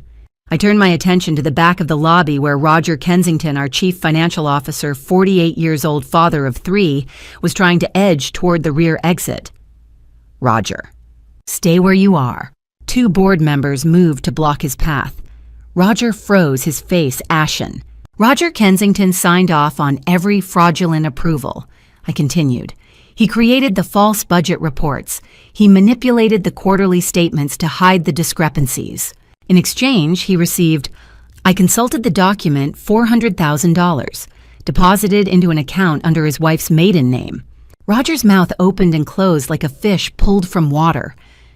I turned my attention to the back of the lobby where Roger Kensington, our chief financial officer, 48 years old father of 3, was trying to edge toward the rear exit. Roger, stay where you are. 2 board members moved to block his path. Roger froze, his face ashen. Roger Kensington signed off on every fraudulent approval. I continued. He created the false budget reports. He manipulated the quarterly statements to hide the discrepancies. In exchange, he received, I consulted the document, $400,000, deposited into an account under his wife's maiden name. Roger's mouth opened and closed like a fish pulled from water.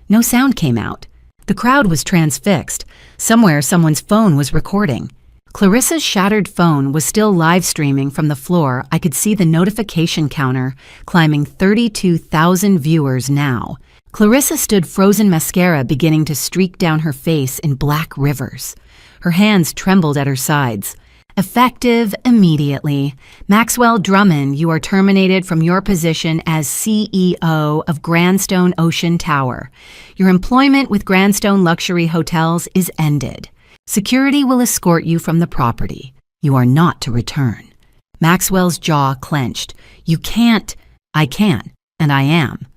No sound came out. The crowd was transfixed. Somewhere, someone's phone was recording. Clarissa's shattered phone was still live streaming from the floor. I could see the notification counter climbing 32,000 viewers now. Clarissa stood frozen mascara beginning to streak down her face in black rivers. Her hands trembled at her sides. Effective immediately. Maxwell Drummond, you are terminated from your position as CEO of Grandstone Ocean Tower. Your employment with Grandstone Luxury Hotels is ended. Security will escort you from the property. You are not to return. Maxwell's jaw clenched. You can't. I can, and I am.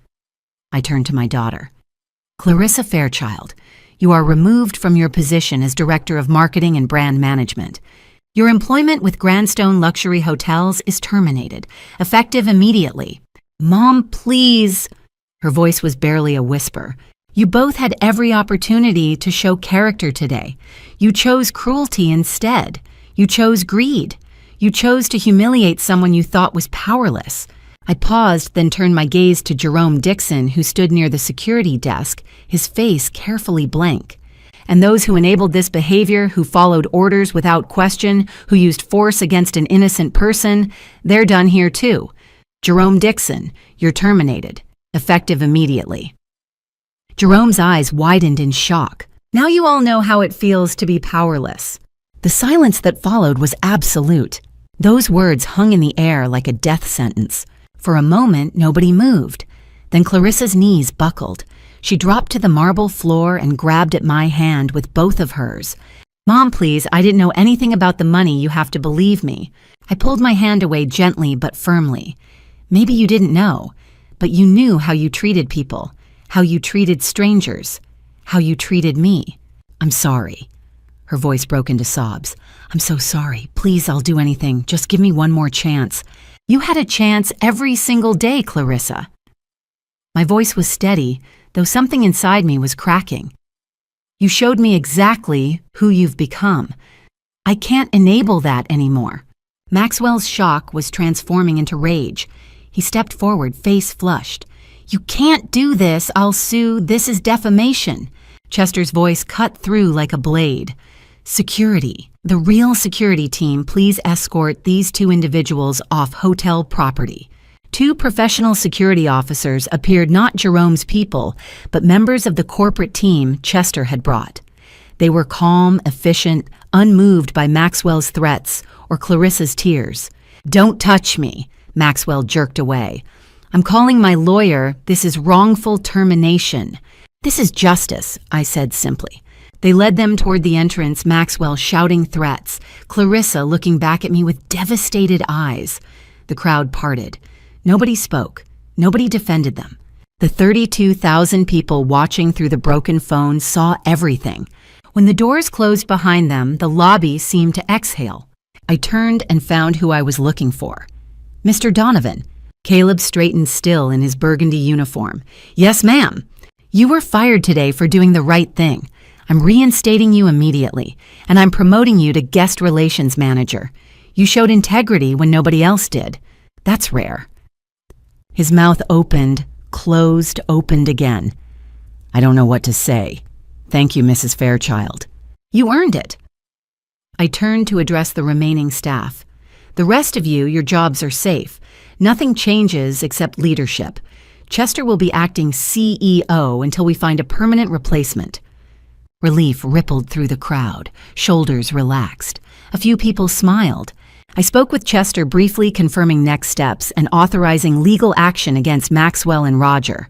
I turned to my daughter. Clarissa Fairchild, you are removed from your position as Director of Marketing and Brand Management. Your employment with Grandstone Luxury Hotels is terminated, effective immediately. Mom, please. Her voice was barely a whisper. You both had every opportunity to show character today. You chose cruelty instead. You chose greed. You chose to humiliate someone you thought was powerless. I paused, then turned my gaze to Jerome Dixon, who stood near the security desk, his face carefully blank. And those who enabled this behavior, who followed orders without question, who used force against an innocent person, they're done here too. Jerome Dixon, you're terminated, effective immediately. Jerome's eyes widened in shock. Now you all know how it feels to be powerless. The silence that followed was absolute. Those words hung in the air like a death sentence. For a moment, nobody moved. Then Clarissa's knees buckled. She dropped to the marble floor and grabbed at my hand with both of hers. Mom, please, I didn't know anything about the money, you have to believe me. I pulled my hand away gently but firmly. Maybe you didn't know, but you knew how you treated people, how you treated strangers, how you treated me. I'm sorry. Her voice broke into sobs. I'm so sorry. Please, I'll do anything. Just give me one more chance. You had a chance every single day, Clarissa. My voice was steady, though something inside me was cracking. You showed me exactly who you've become. I can't enable that anymore. Maxwell's shock was transforming into rage. He stepped forward, face flushed. You can't do this. I'll sue. This is defamation. Chester's voice cut through like a blade. Security. The real security team, please escort these two individuals off hotel property. Two professional security officers appeared, not Jerome's people, but members of the corporate team Chester had brought. They were calm, efficient, unmoved by Maxwell's threats or Clarissa's tears. Don't touch me, Maxwell jerked away. I'm calling my lawyer. This is wrongful termination. This is justice, I said simply. They led them toward the entrance, Maxwell shouting threats, Clarissa looking back at me with devastated eyes. The crowd parted. Nobody spoke. Nobody defended them. The 32,000 people watching through the broken phone saw everything. When the doors closed behind them, the lobby seemed to exhale. I turned and found who I was looking for. Mr. Donovan. Caleb straightened still in his burgundy uniform. Yes, ma'am. You were fired today for doing the right thing. I'm reinstating you immediately, and I'm promoting you to guest relations manager. You showed integrity when nobody else did. That's rare. His mouth opened, closed, opened again. I don't know what to say. Thank you, Mrs. Fairchild. You earned it. I turned to address the remaining staff. The rest of you, your jobs are safe. Nothing changes except leadership. Chester will be acting CEO until we find a permanent replacement. Relief rippled through the crowd. Shoulders relaxed. A few people smiled. I spoke with Chester, briefly confirming next steps and authorizing legal action against Maxwell and Roger.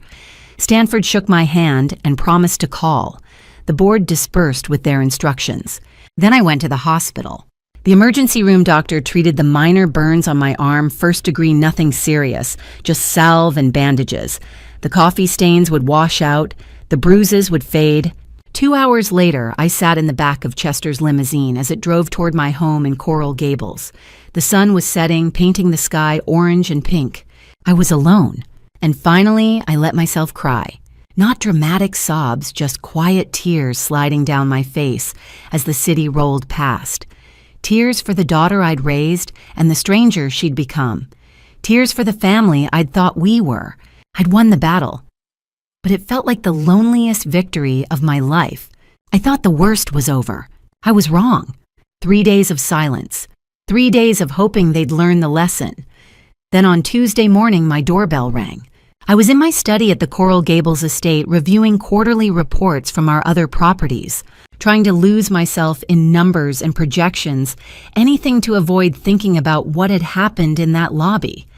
Stanford shook my hand and promised to call. The board dispersed with their instructions. Then I went to the hospital. The emergency room doctor treated the minor burns on my arm, first degree, nothing serious, just salve and bandages. The coffee stains would wash out, the bruises would fade. 2 hours later, I sat in the back of Chester's limousine as it drove toward my home in Coral Gables. The sun was setting, painting the sky orange and pink. I was alone, and finally I let myself cry. Not dramatic sobs, just quiet tears sliding down my face as the city rolled past. Tears for the daughter I'd raised and the stranger she'd become. Tears for the family I'd thought we were. I'd won the battle. But it felt like the loneliest victory of my life. I thought the worst was over. I was wrong. 3 days of silence. 3 days of hoping they'd learn the lesson. Then on Tuesday morning, my doorbell rang. I was in my study at the Coral Gables estate reviewing quarterly reports from our other properties, trying to lose myself in numbers and projections, anything to avoid thinking about what had happened in that lobby.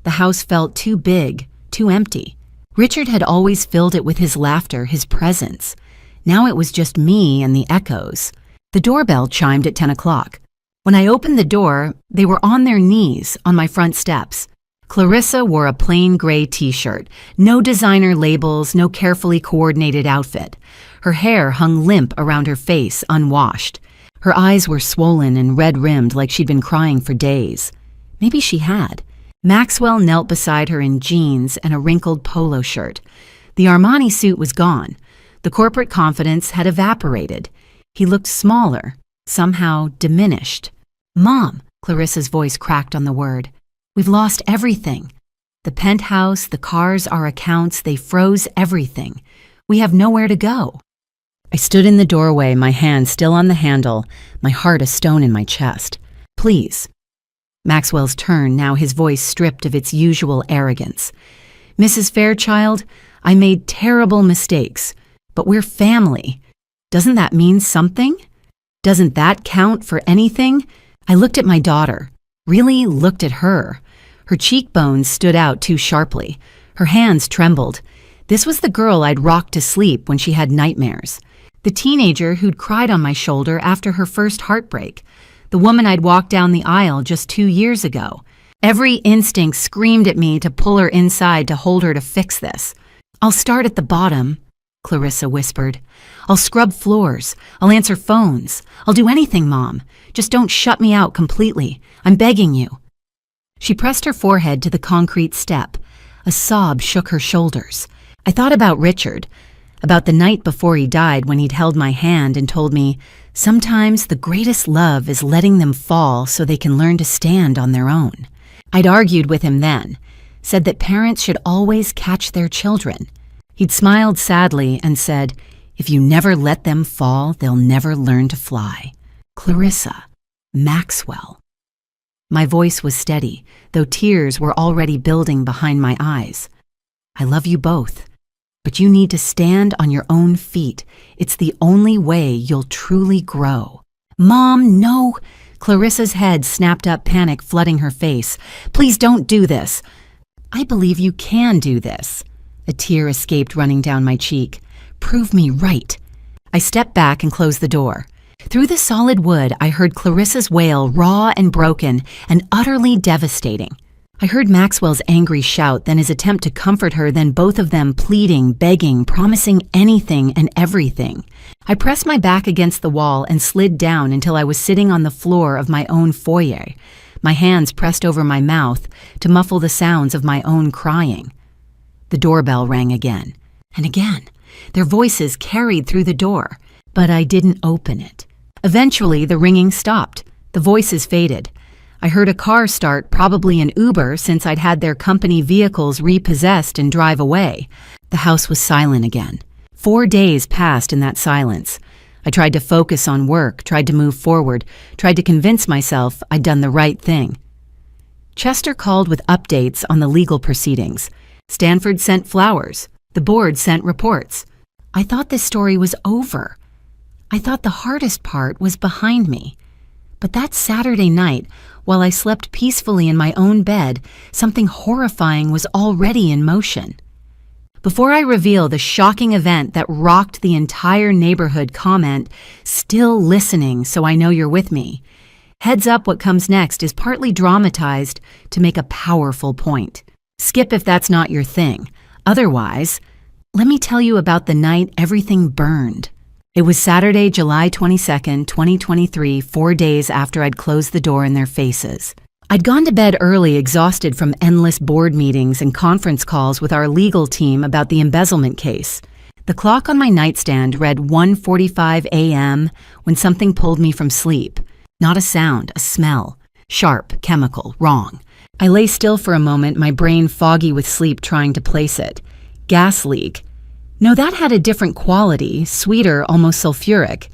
The house felt too big, too empty. Richard had always filled it with his laughter, his presence. Now it was just me and the echoes. The doorbell chimed at 10 o'clock. When I opened the door, they were on their knees on my front steps. Clarissa wore a plain gray t-shirt, no designer labels, no carefully coordinated outfit. Her hair hung limp around her face, unwashed. Her eyes were swollen and red-rimmed like she'd been crying for days. Maybe she had. Maxwell knelt beside her in jeans and a wrinkled polo shirt. The Armani suit was gone. The corporate confidence had evaporated. He looked smaller, somehow diminished. "Mom," Clarissa's voice cracked on the word. "We've lost everything. The penthouse, the cars, our accounts, they froze everything. We have nowhere to go." I stood in the doorway, my hand still on the handle, my heart a stone in my chest. "Please." Maxwell's turn, now his voice stripped of its usual arrogance. "Mrs. Fairchild, I made terrible mistakes, but we're family. Doesn't that mean something? Doesn't that count for anything?" I looked at my daughter, really looked at her. Her cheekbones stood out too sharply. Her hands trembled. This was the girl I'd rocked to sleep when she had nightmares. The teenager who'd cried on my shoulder after her first heartbreak. The woman I'd walked down the aisle just 2 years ago. Every instinct screamed at me to pull her inside to hold her to fix this. "I'll start at the bottom," Clarissa whispered. "I'll scrub floors. I'll answer phones. I'll do anything, Mom. Just don't shut me out completely. I'm begging you." She pressed her forehead to the concrete step. A sob shook her shoulders. I thought about Richard, about the night before he died when he'd held my hand and told me, "Sometimes the greatest love is letting them fall so they can learn to stand on their own." I'd argued with him then, said that parents should always catch their children. He'd smiled sadly and said, "If you never let them fall, they'll never learn to fly." Clarissa, Maxwell. My voice was steady, though tears were already building behind my eyes. "I love you both, but you need to stand on your own feet. It's the only way you'll truly grow." "Mom, no!" Clarissa's head snapped up, panic flooding her face. "Please don't do this." "I believe you can do this." A tear escaped running down my cheek. "Prove me right." I stepped back and closed the door. Through the solid wood, I heard Clarissa's wail, raw and broken and utterly devastating. I heard Maxwell's angry shout, then his attempt to comfort her, then both of them pleading, begging, promising anything and everything. I pressed my back against the wall and slid down until I was sitting on the floor of my own foyer, my hands pressed over my mouth to muffle the sounds of my own crying. The doorbell rang again, and again. Their voices carried through the door, but I didn't open it. Eventually, the ringing stopped. The voices faded. I heard a car start, probably an Uber, since I'd had their company vehicles repossessed and drive away. The house was silent again. 4 days passed in that silence. I tried to focus on work, tried to move forward, tried to convince myself I'd done the right thing. Chester called with updates on the legal proceedings. Stanford sent flowers. The board sent reports. I thought this story was over. I thought the hardest part was behind me. But that Saturday night, while I slept peacefully in my own bed, something horrifying was already in motion. Before I reveal the shocking event that rocked the entire neighborhood, comment, "Still listening, so I know you're with me." Heads up, what comes next is partly dramatized to make a powerful point. Skip if that's not your thing. Otherwise, let me tell you about the night everything burned. It was Saturday, July 22nd, 2023, 4 days after I'd closed the door in their faces. I'd gone to bed early, exhausted from endless board meetings and conference calls with our legal team about the embezzlement case. The clock on my nightstand read 1:45 a.m. when something pulled me from sleep. Not a sound, a smell. Sharp, chemical, wrong. I lay still for a moment, my brain foggy with sleep, trying to place it. Gas leak. No, that had a different quality, sweeter, almost sulfuric.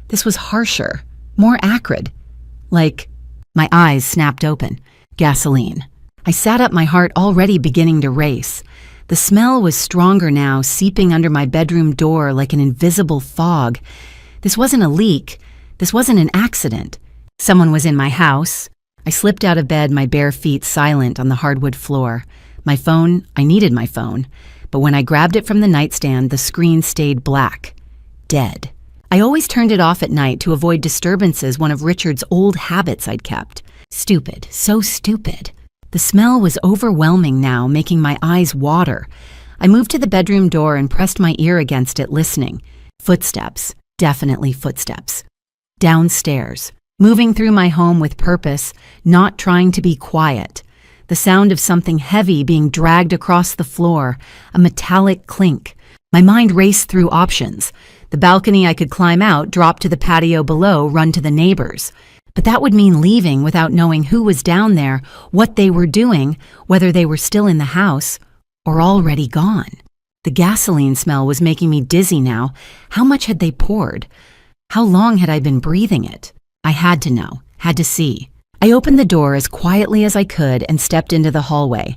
This was harsher, more acrid. Like, my eyes snapped open. Gasoline. I sat up, my heart already beginning to race. The smell was stronger now, seeping under my bedroom door like an invisible fog. This wasn't a leak. This wasn't an accident. Someone was in my house. I slipped out of bed, my bare feet silent on the hardwood floor. My phone, I needed my phone. But when I grabbed it from the nightstand, the screen stayed black. Dead. I always turned it off at night to avoid disturbances, one of Richard's old habits I'd kept. Stupid, so stupid. The smell was overwhelming now, making my eyes water. I moved to the bedroom door and pressed my ear against it, listening. Footsteps, definitely footsteps. Downstairs, moving through my home with purpose, not trying to be quiet. The sound of something heavy being dragged across the floor, a metallic clink. My mind raced through options. The balcony I could climb out, drop to the patio below, run to the neighbors. But that would mean leaving without knowing who was down there, what they were doing, whether they were still in the house or already gone. The gasoline smell was making me dizzy now. How much had they poured? How long had I been breathing it? I had to know, had to see. I opened the door as quietly as I could and stepped into the hallway.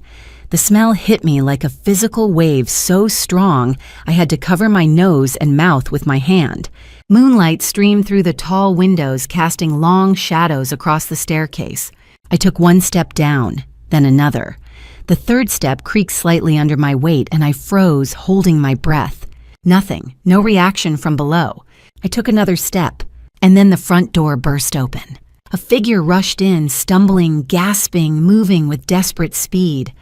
The smell hit me like a physical wave so strong I had to cover my nose and mouth with my hand. Moonlight streamed through the tall windows, casting long shadows across the staircase. I took one step down, then another. The third step creaked slightly under my weight, and I froze, holding my breath. Nothing, no reaction from below. I took another step, and then the front door burst open. A figure rushed in, stumbling, gasping, moving with desperate speed.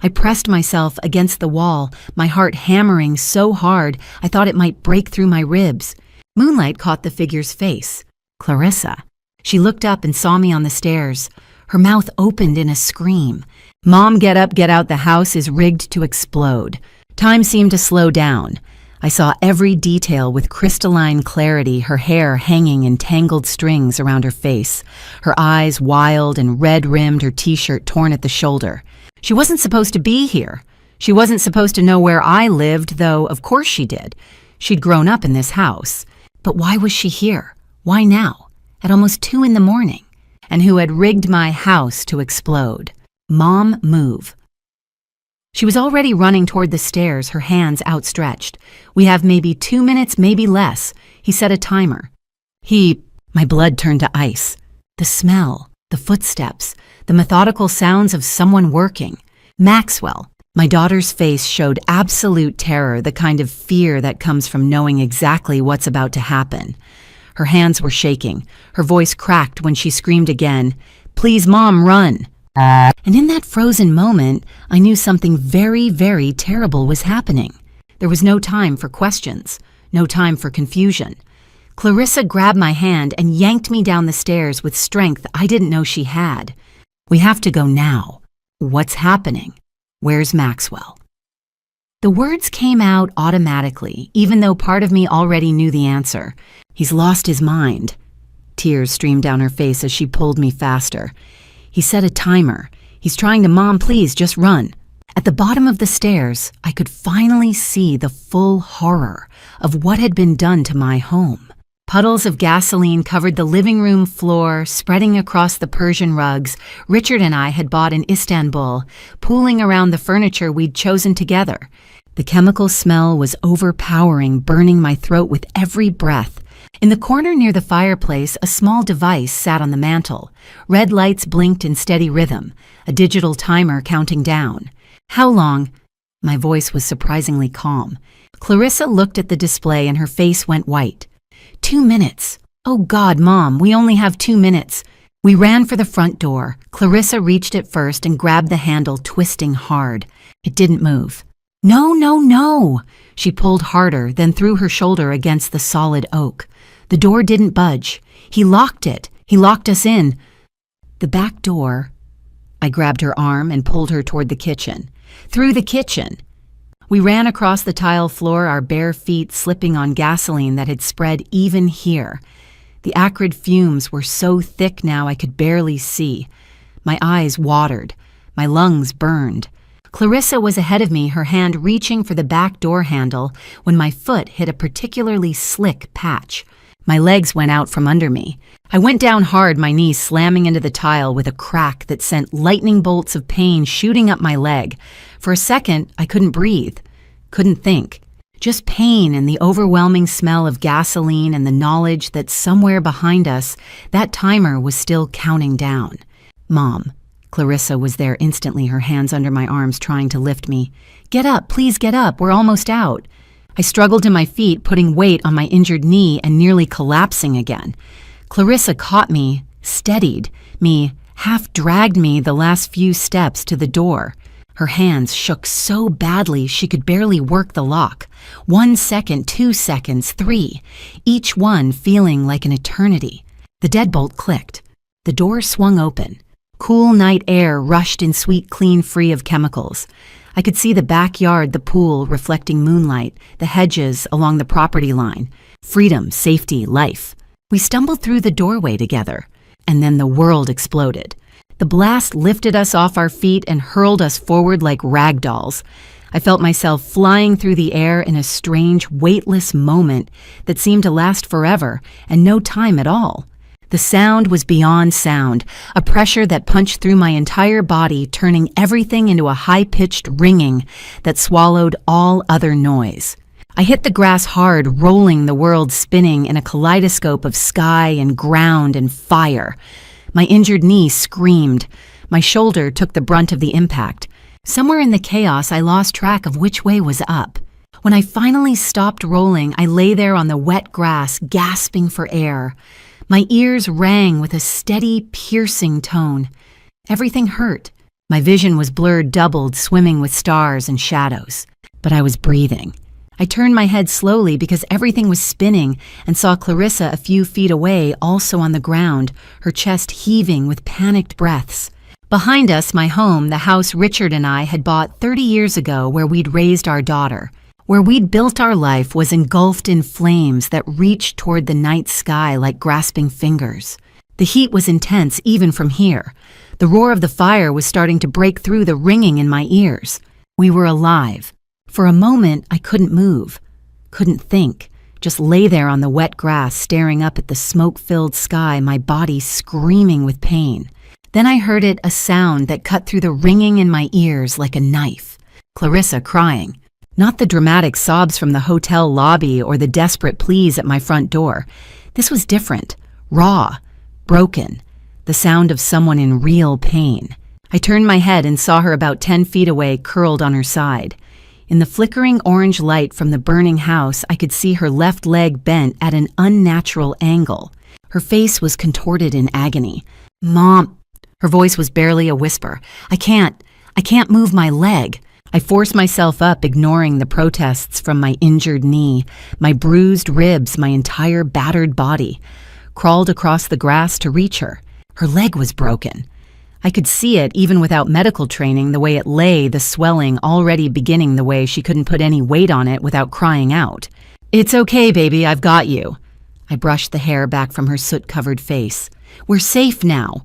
I pressed myself against the wall, my heart hammering so hard I thought it might break through my ribs. Moonlight caught the figure's face. Clarissa. She looked up and saw me on the stairs. Her mouth opened in a scream. Mom, get up, get out, the house is rigged to explode. Time seemed to slow down. I saw every detail with crystalline clarity, her hair hanging in tangled strings around her face, her eyes wild and red-rimmed, her t-shirt torn at the shoulder. She wasn't supposed to be here. She wasn't supposed to know where I lived, though of course she did. She'd grown up in this house. But why was she here? Why now? At almost 2 a.m? And who had rigged my house to explode? Mom, move. She was already running toward the stairs, her hands outstretched. We have maybe 2 minutes, maybe less. He set a timer. My blood turned to ice. The smell, the footsteps, the methodical sounds of someone working. Maxwell. My daughter's face showed absolute terror, the kind of fear that comes from knowing exactly what's about to happen. Her hands were shaking. Her voice cracked when she screamed again, "Please, Mom, run." And in that frozen moment, I knew something very, very terrible was happening. There was no time for questions, no time for confusion. Clarissa grabbed my hand and yanked me down the stairs with strength I didn't know she had. "We have to go now. What's happening? Where's Maxwell?" The words came out automatically, even though part of me already knew the answer. "He's lost his mind." Tears streamed down her face as she pulled me faster. "He set a timer. He's trying to, Mom, please, just run." At the bottom of the stairs, I could finally see the full horror of what had been done to my home. Puddles of gasoline covered the living room floor, spreading across the Persian rugs Richard and I had bought in Istanbul, pooling around the furniture we'd chosen together. The chemical smell was overpowering, burning my throat with every breath. In the corner near the fireplace, a small device sat on the mantel. Red lights blinked in steady rhythm, a digital timer counting down. "How long?" My voice was surprisingly calm. Clarissa looked at the display and her face went white. 2 minutes. "Oh God, Mom, we only have 2 minutes." We ran for the front door. Clarissa reached it first and grabbed the handle, twisting hard. It didn't move. No, no, no! She pulled harder, then threw her shoulder against the solid oak. The door didn't budge. He locked it. He locked us in. The back door. I grabbed her arm and pulled her toward the kitchen. Through the kitchen. We ran across the tile floor, our bare feet slipping on gasoline that had spread even here. The acrid fumes were so thick now I could barely see. My eyes watered. My lungs burned. Clarissa was ahead of me, her hand reaching for the back door handle when my foot hit a particularly slick patch. My legs went out from under me. I went down hard, my knee slamming into the tile with a crack that sent lightning bolts of pain shooting up my leg. For a second, I couldn't breathe, couldn't think. Just pain and the overwhelming smell of gasoline and the knowledge that somewhere behind us, that timer was still counting down. Mom. Clarissa was there instantly, her hands under my arms trying to lift me. Get up, please get up, we're almost out. I struggled to my feet, putting weight on my injured knee and nearly collapsing again. Clarissa caught me, steadied me, half dragged me the last few steps to the door. Her hands shook so badly she could barely work the lock. 1 second, 2 seconds, 3, each one feeling like an eternity. The deadbolt clicked. The door swung open. Cool night air rushed in sweet clean, free of chemicals. I could see the backyard, the pool reflecting moonlight, the hedges along the property line. Freedom, safety, life. We stumbled through the doorway together, and then the world exploded. The blast lifted us off our feet and hurled us forward like rag dolls. I felt myself flying through the air in a strange, weightless moment that seemed to last forever and no time at all. The sound was beyond sound, a pressure that punched through my entire body, turning everything into a high-pitched ringing that swallowed all other noise. I hit the grass hard, rolling the world spinning in a kaleidoscope of sky and ground and fire. My injured knee screamed. My shoulder took the brunt of the impact. Somewhere in the chaos, I lost track of which way was up. When I finally stopped rolling, I lay there on the wet grass, gasping for air. My ears rang with a steady, piercing tone. Everything hurt. My vision was blurred, doubled, swimming with stars and shadows. But I was breathing. I turned my head slowly because everything was spinning and saw Clarissa a few feet away, also on the ground, her chest heaving with panicked breaths. Behind us, my home, the house Richard and I had bought 30 years ago where we'd raised our daughter. Where we'd built our life was engulfed in flames that reached toward the night sky like grasping fingers. The heat was intense even from here. The roar of the fire was starting to break through the ringing in my ears. We were alive. For a moment, I couldn't move, couldn't think, just lay there on the wet grass staring up at the smoke-filled sky, my body screaming with pain. Then I heard it, a sound that cut through the ringing in my ears like a knife. Clarissa crying. Not the dramatic sobs from the hotel lobby or the desperate pleas at my front door. This was different, raw, broken, the sound of someone in real pain. I turned my head and saw her about 10 feet away, curled on her side. In the flickering orange light from the burning house, I could see her left leg bent at an unnatural angle. Her face was contorted in agony. Mom, her voice was barely a whisper. I can't move my leg. I forced myself up, ignoring the protests from my injured knee, my bruised ribs, my entire battered body. Crawled across the grass to reach her. Her leg was broken. I could see it, even without medical training, the way it lay, the swelling already beginning, the way she couldn't put any weight on it without crying out. It's okay, baby, I've got you. I brushed the hair back from her soot-covered face. We're safe now.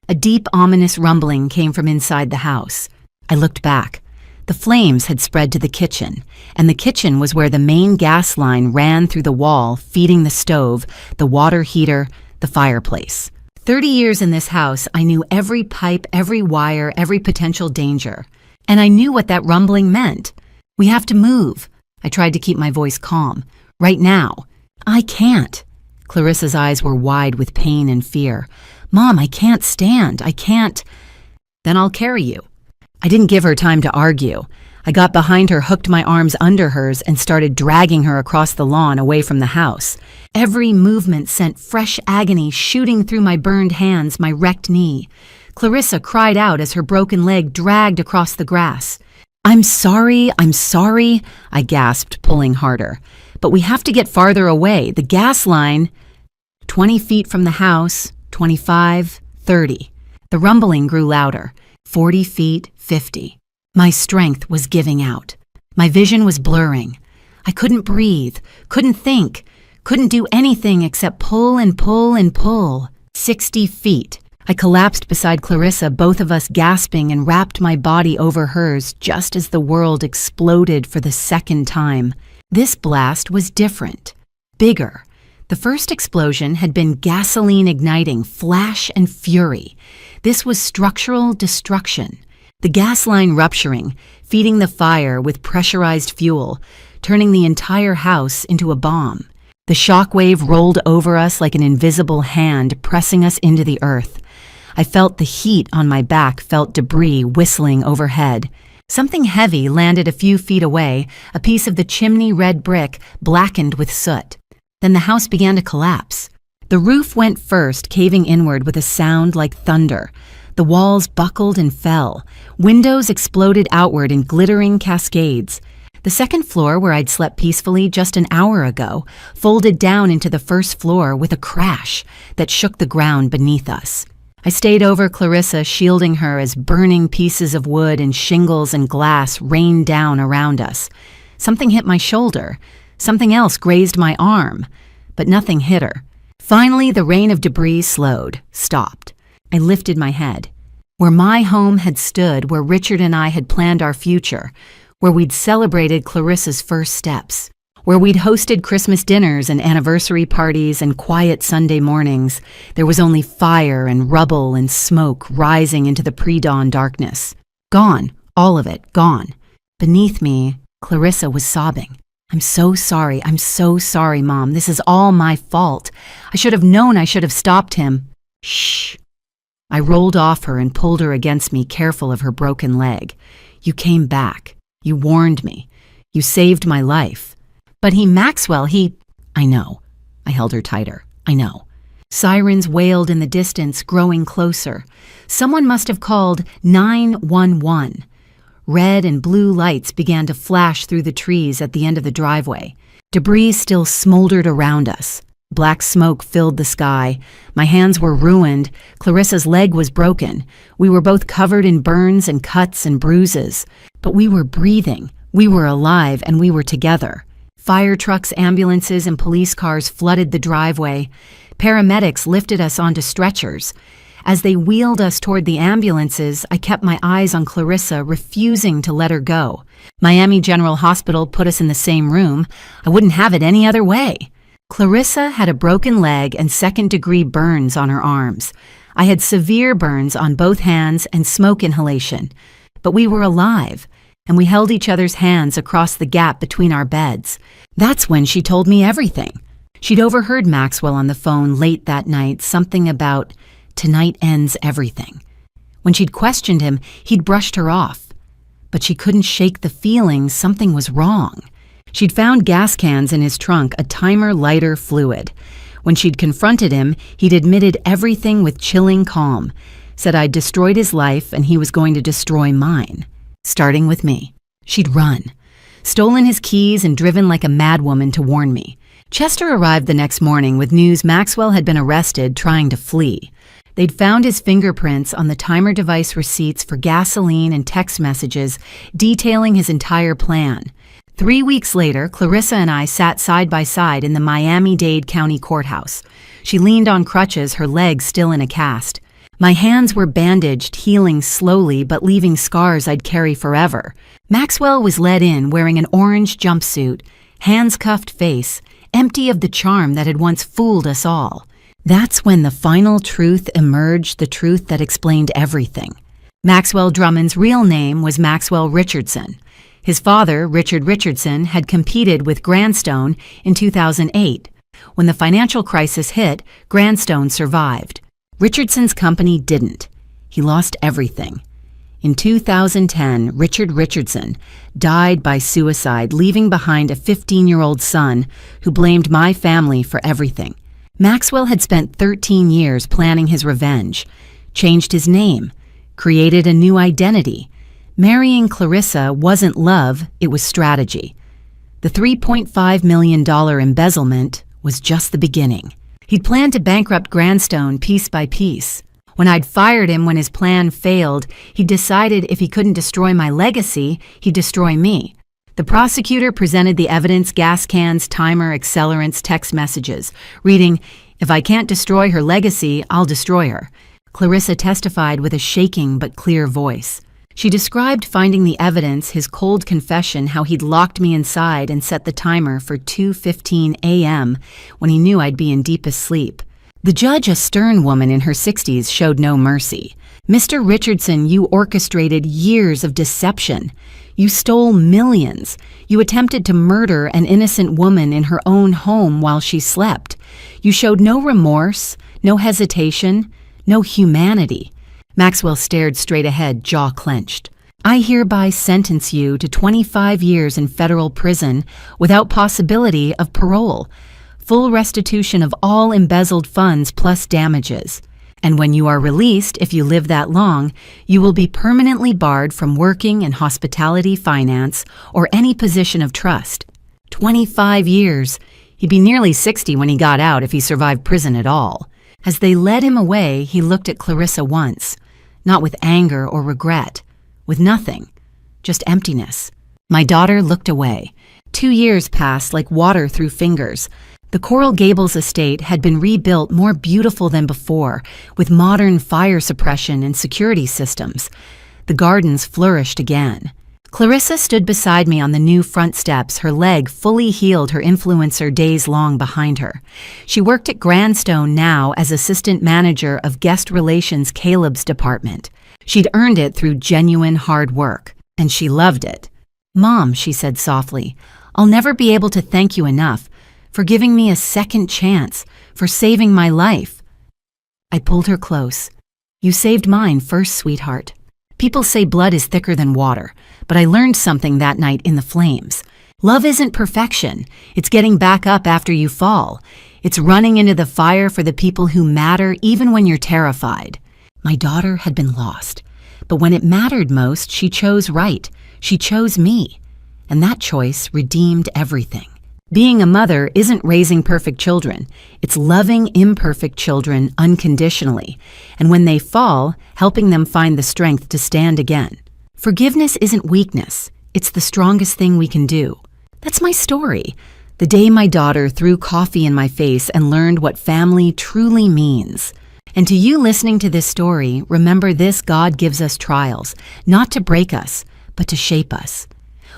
A deep, ominous rumbling came from inside the house. I looked back. The flames had spread to the kitchen, and the kitchen was where the main gas line ran through the wall, feeding the stove, the water heater, the fireplace. 30 years in this house, I knew every pipe, every wire, every potential danger. And I knew what that rumbling meant. We have to move. I tried to keep my voice calm. Right now. I can't. Clarissa's eyes were wide with pain and fear. Mom, I can't stand. I can't. Then I'll carry you. I didn't give her time to argue. I got behind her, hooked my arms under hers, and started dragging her across the lawn away from the house. Every movement sent fresh agony shooting through my burned hands, my wrecked knee. Clarissa cried out as her broken leg dragged across the grass. I'm sorry, I gasped, pulling harder. But we have to get farther away. The gas line, 20 feet from the house, 25, 30. The rumbling grew louder, 40 feet, 50. My strength was giving out. My vision was blurring. I couldn't breathe, couldn't think, couldn't do anything except pull and pull and pull. 60 feet. I collapsed beside Clarissa, both of us gasping, and wrapped my body over hers just as the world exploded for the second time. This blast was different, bigger. The first explosion had been gasoline igniting, flash and fury. This was structural destruction. The gas line rupturing, feeding the fire with pressurized fuel, turning the entire house into a bomb. The shockwave rolled over us like an invisible hand, pressing us into the earth. I felt the heat on my back, felt debris whistling overhead. Something heavy landed a few feet away, a piece of the chimney red brick blackened with soot. Then the house began to collapse. The roof went first, caving inward with a sound like thunder. The walls buckled and fell. Windows exploded outward in glittering cascades. The second floor, where I'd slept peacefully just an hour ago, folded down into the first floor with a crash that shook the ground beneath us. I stayed over Clarissa, shielding her as burning pieces of wood and shingles and glass rained down around us. Something hit my shoulder. Something else grazed my arm. But nothing hit her. Finally, the rain of debris slowed, stopped. I lifted my head. Where my home had stood, where Richard and I had planned our future, where we'd celebrated Clarissa's first steps, where we'd hosted Christmas dinners and anniversary parties and quiet Sunday mornings, there was only fire and rubble and smoke rising into the pre-dawn darkness. Gone, all of it, gone. Beneath me, Clarissa was sobbing. I'm so sorry, Mom. This is all my fault. I should have known, I should have stopped him. Shh. I rolled off her and pulled her against me, careful of her broken leg. You came back. You warned me. You saved my life. But Maxwell, I know. I held her tighter. I know. Sirens wailed in the distance, growing closer. Someone must have called 911. Red and blue lights began to flash through the trees at the end of the driveway. Debris still smoldered around us. Black smoke filled the sky. My hands were ruined. Clarissa's leg was broken. We were both covered in burns and cuts and bruises. But we were breathing. We were alive, and we were together. Fire trucks, ambulances, and police cars flooded the driveway. Paramedics lifted us onto stretchers. As they wheeled us toward the ambulances, I kept my eyes on Clarissa, refusing to let her go. Miami General Hospital put us in the same room. I wouldn't have it any other way. Clarissa had a broken leg and second-degree burns on her arms. I had severe burns on both hands and smoke inhalation. But we were alive, and we held each other's hands across the gap between our beds. That's when she told me everything. She'd overheard Maxwell on the phone late that night, something about tonight ends everything. When she'd questioned him, he'd brushed her off. But she couldn't shake the feeling something was wrong. She'd found gas cans in his trunk, a timer lighter fluid. When she'd confronted him, he'd admitted everything with chilling calm, said I'd destroyed his life and he was going to destroy mine. Starting with me. She'd run, stolen his keys and driven like a madwoman to warn me. Chester arrived the next morning with news Maxwell had been arrested trying to flee. They'd found his fingerprints on the timer device receipts for gasoline and text messages detailing his entire plan. 3 weeks later, Clarissa and I sat side by side in the Miami-Dade County Courthouse. She leaned on crutches, her legs still in a cast. My hands were bandaged, healing slowly but leaving scars I'd carry forever. Maxwell was led in wearing an orange jumpsuit, hands-cuffed face, empty of the charm that had once fooled us all. That's when the final truth emerged, the truth that explained everything. Maxwell Drummond's real name was Maxwell Richardson. His father, Richard Richardson, had competed with Grandstone in 2008. When the financial crisis hit, Grandstone survived. Richardson's company didn't. He lost everything. In 2010, Richard Richardson died by suicide, leaving behind a 15-year-old son who blamed my family for everything. Maxwell had spent 13 years planning his revenge, changed his name, created a new identity, Marrying Clarissa wasn't love, it was strategy. The $3.5 million embezzlement was just the beginning. He'd planned to bankrupt Grandstone piece by piece. When I'd fired him when his plan failed, he decided if he couldn't destroy my legacy, he'd destroy me. The prosecutor presented the evidence: gas cans, timer, accelerants, text messages, reading, "If I can't destroy her legacy, I'll destroy her." Clarissa testified with a shaking but clear voice. She described finding the evidence, his cold confession, how he'd locked me inside and set the timer for 2:15 a.m. when he knew I'd be in deepest sleep. The judge, a stern woman in her 60s, showed no mercy. "Mr. Richardson, you orchestrated years of deception. You stole millions. You attempted to murder an innocent woman in her own home while she slept. You showed no remorse, no hesitation, no humanity." Maxwell stared straight ahead, jaw clenched. "I hereby sentence you to 25 years in federal prison without possibility of parole. Full restitution of all embezzled funds plus damages. And when you are released, if you live that long, you will be permanently barred from working in hospitality, finance, or any position of trust." 25 years. He'd be nearly 60 when he got out if he survived prison at all. As they led him away, he looked at Clarissa once, not with anger or regret, with nothing, just emptiness. My daughter looked away. 2 years passed like water through fingers. The Coral Gables estate had been rebuilt more beautiful than before, with modern fire suppression and security systems. The gardens flourished again. Clarissa stood beside me on the new front steps, her leg fully healed, her influencer days long behind her. She worked at Grandstone now as assistant manager of guest relations Caleb's department. She'd earned it through genuine hard work, and she loved it. "Mom," she said softly, "I'll never be able to thank you enough for giving me a second chance, for saving my life." I pulled her close. "You saved mine first, sweetheart. People say blood is thicker than water, but I learned something that night in the flames. Love isn't perfection. It's getting back up after you fall. It's running into the fire for the people who matter even when you're terrified." My daughter had been lost, but when it mattered most, she chose right. She chose me, and that choice redeemed everything. Being a mother isn't raising perfect children. It's loving imperfect children unconditionally, and when they fall, helping them find the strength to stand again. Forgiveness isn't weakness. It's the strongest thing we can do. That's my story. The day my daughter threw coffee in my face and learned what family truly means. And to you listening to this story, remember this: God gives us trials, not to break us, but to shape us.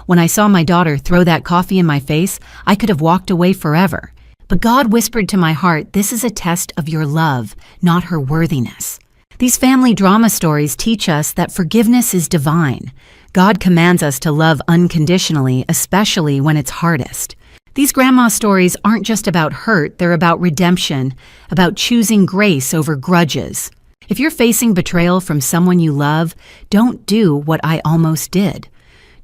When I saw my daughter throw that coffee in my face, I could have walked away forever. But God whispered to my heart, this is a test of your love, not her worthiness. These family drama stories teach us that forgiveness is divine. God commands us to love unconditionally, especially when it's hardest. These grandma stories aren't just about hurt, they're about redemption, about choosing grace over grudges. If you're facing betrayal from someone you love, don't do what I almost did.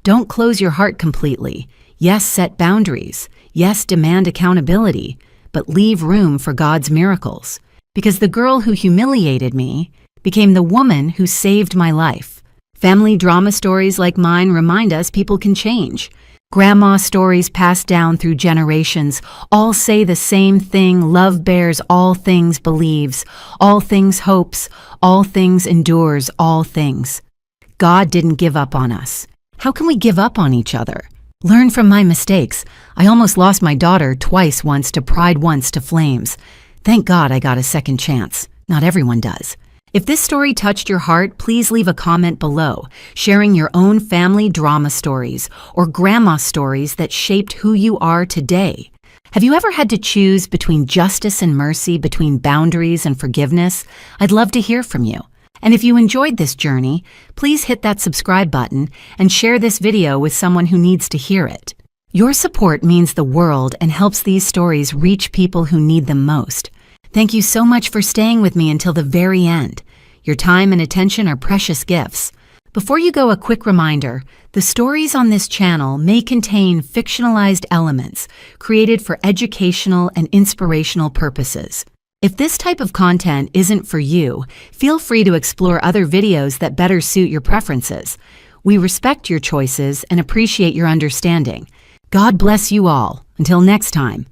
Don't close your heart completely. Yes, set boundaries. Yes, demand accountability. But leave room for God's miracles. Because the girl who humiliated me became the woman who saved my life. Family drama stories like mine remind us people can change. Grandma stories passed down through generations all say the same thing: love bears all things, believes, all things hopes, all things endures, all things. God didn't give up on us. How can we give up on each other? Learn from my mistakes. I almost lost my daughter twice, once to pride, once to flames. Thank God I got a second chance. Not everyone does. If this story touched your heart, please leave a comment below, sharing your own family drama stories or grandma stories that shaped who you are today. Have you ever had to choose between justice and mercy, between boundaries and forgiveness? I'd love to hear from you. And if you enjoyed this journey, please hit that subscribe button and share this video with someone who needs to hear it. Your support means the world and helps these stories reach people who need them most. Thank you so much for staying with me until the very end. Your time and attention are precious gifts. Before you go, a quick reminder: the stories on this channel may contain fictionalized elements created for educational and inspirational purposes. If this type of content isn't for you, feel free to explore other videos that better suit your preferences. We respect your choices and appreciate your understanding. God bless you all. Until next time.